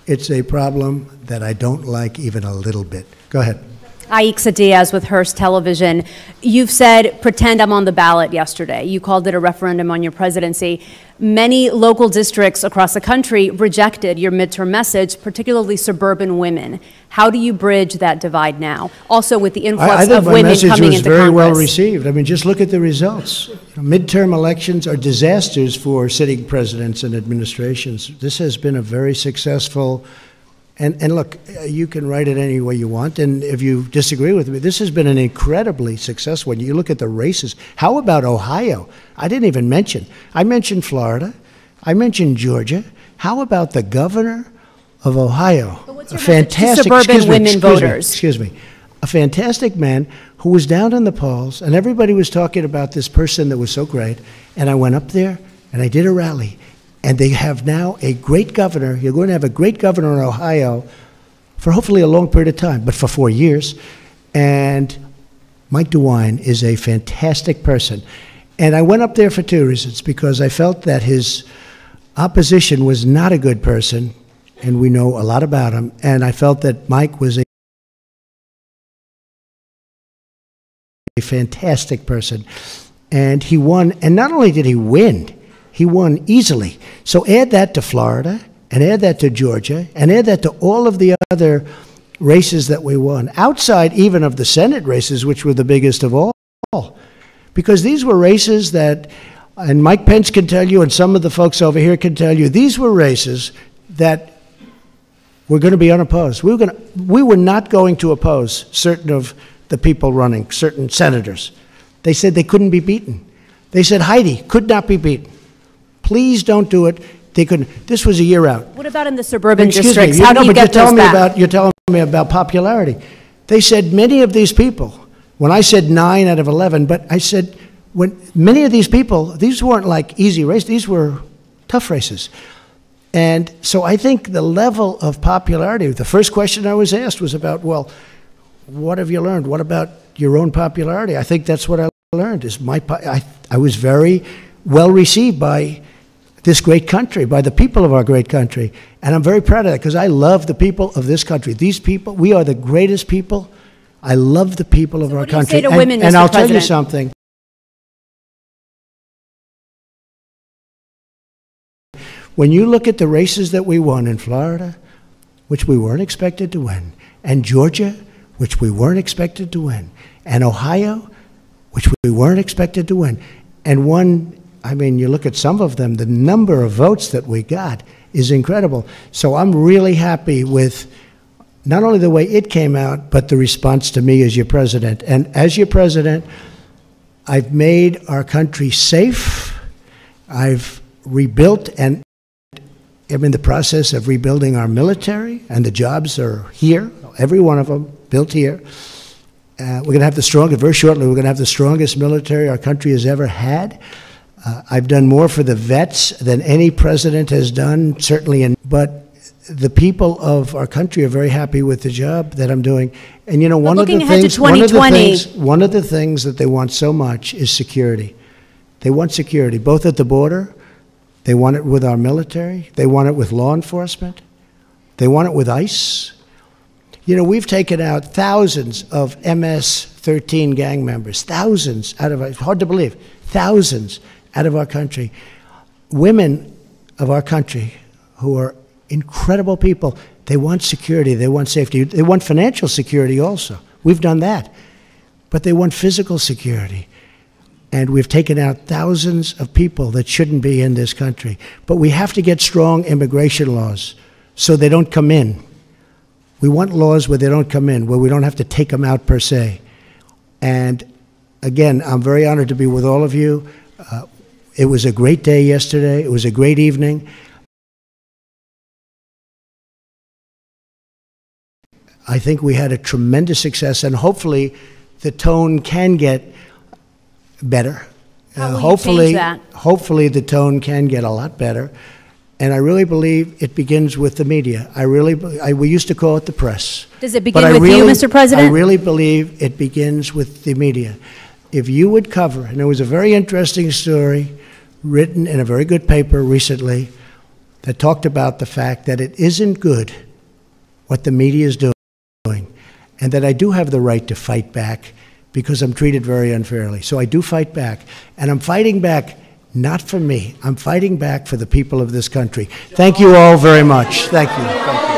It's a problem that I don't like even a little bit. Go ahead. Aixa Diaz with Hearst Television. You've said, pretend I'm on the ballot yesterday. You called it a referendum on your presidency. Many local districts across the country rejected your midterm message, particularly suburban women. How do you bridge that divide now? Also with the I influx think of my women message coming was into very Congress. well received. I mean, just look at the results. Midterm elections are disasters for sitting presidents and administrations. This has been a very successful, and look, you can write it any way you want, and if you disagree with me, this has been an incredibly successful one. You look at the races. How about Ohio? I didn't even mention. I mentioned Florida. I mentioned Georgia. How about the governor of Ohio? A fantastic, suburban women voters? Excuse me. A fantastic man who was down in the polls, and everybody was talking about this person that was so great, and I went up there, and I did a rally, and they have now a great governor. You're going to have a great governor in Ohio for hopefully a long period of time, but for 4 years, and Mike DeWine is a fantastic person. And I went up there for two reasons, because I felt that his opposition was not a good person, and we know a lot about him, and I felt that Mike was a fantastic person, and he won. And not only did he win easily. So add that to Florida, and add that to Georgia, and add that to all of the other races that we won, outside even of the Senate races, which were the biggest of all, because these were races that, and Mike Pence can tell you, and some of the folks over here can tell you, these were races that were going to be unopposed. We were not going to oppose certain of the people running, certain senators. They said they couldn't be beaten. They said Heidi could not be beaten. Please don't do it. They couldn't. This was a year out. What about in the suburban Excuse districts? me, How do you but get those back? you're telling me about popularity. They said many of these people, when I said 9 out of 11, but I said when many of these people, these weren't like easy races, these were tough races. And so I think the level of popularity, the first question I was asked was about, well, what have you learned? What about your own popularity? I think that's what I learned, is I was very well received by this great country, by the people of our great country. And I'm very proud of that, because I love the people of this country. These people, we are the greatest people. I love the people of our country. Say to women, and Mr. I'll tell you President? something. When you look at the races that we won in Florida, which we weren't expected to win, and Georgia, which we weren't expected to win, and Ohio, which we weren't expected to win, and one, I mean, you look at some of them, the number of votes that we got is incredible. So I'm really happy with not only the way it came out, but the response to me as your president. And as your president, I've made our country safe. I've rebuilt, and I'm in the process of rebuilding our military, and the jobs are here, every one of them built here. We're going to have the strongest, very shortly, we're going to have the strongest military our country has ever had. I've done more for the vets than any president has done, certainly, but the people of our country are very happy with the job that I'm doing. And you know, one of the things that they want so much is security. They want security, both at the border, they want it with our military, they want it with law enforcement, they want it with ICE. You know, we've taken out thousands of MS-13 gang members, thousands out of, it's hard to believe, thousands out of our country. Women of our country who are incredible people, they want security, they want safety, they want financial security also. We've done that. But they want physical security. And we've taken out thousands of people that shouldn't be in this country. But we have to get strong immigration laws so they don't come in. We want laws where they don't come in, where we don't have to take them out per se. And again, I'm very honored to be with all of you. It was a great day yesterday. It was a great evening. I think we had a tremendous success, and hopefully the tone can get better. Hopefully the tone can get a lot better. And I really believe it begins with the media. We used to call it the press. Does it begin with you, Mr. President? I really believe it begins with the media. If you would cover, and there was a very interesting story written in a very good paper recently that talked about the fact that it isn't good what the media is doing, and that I do have the right to fight back because I'm treated very unfairly. So I do fight back, and I'm fighting back not for me. I'm fighting back for the people of this country. Thank you all very much. Thank you. Thank you.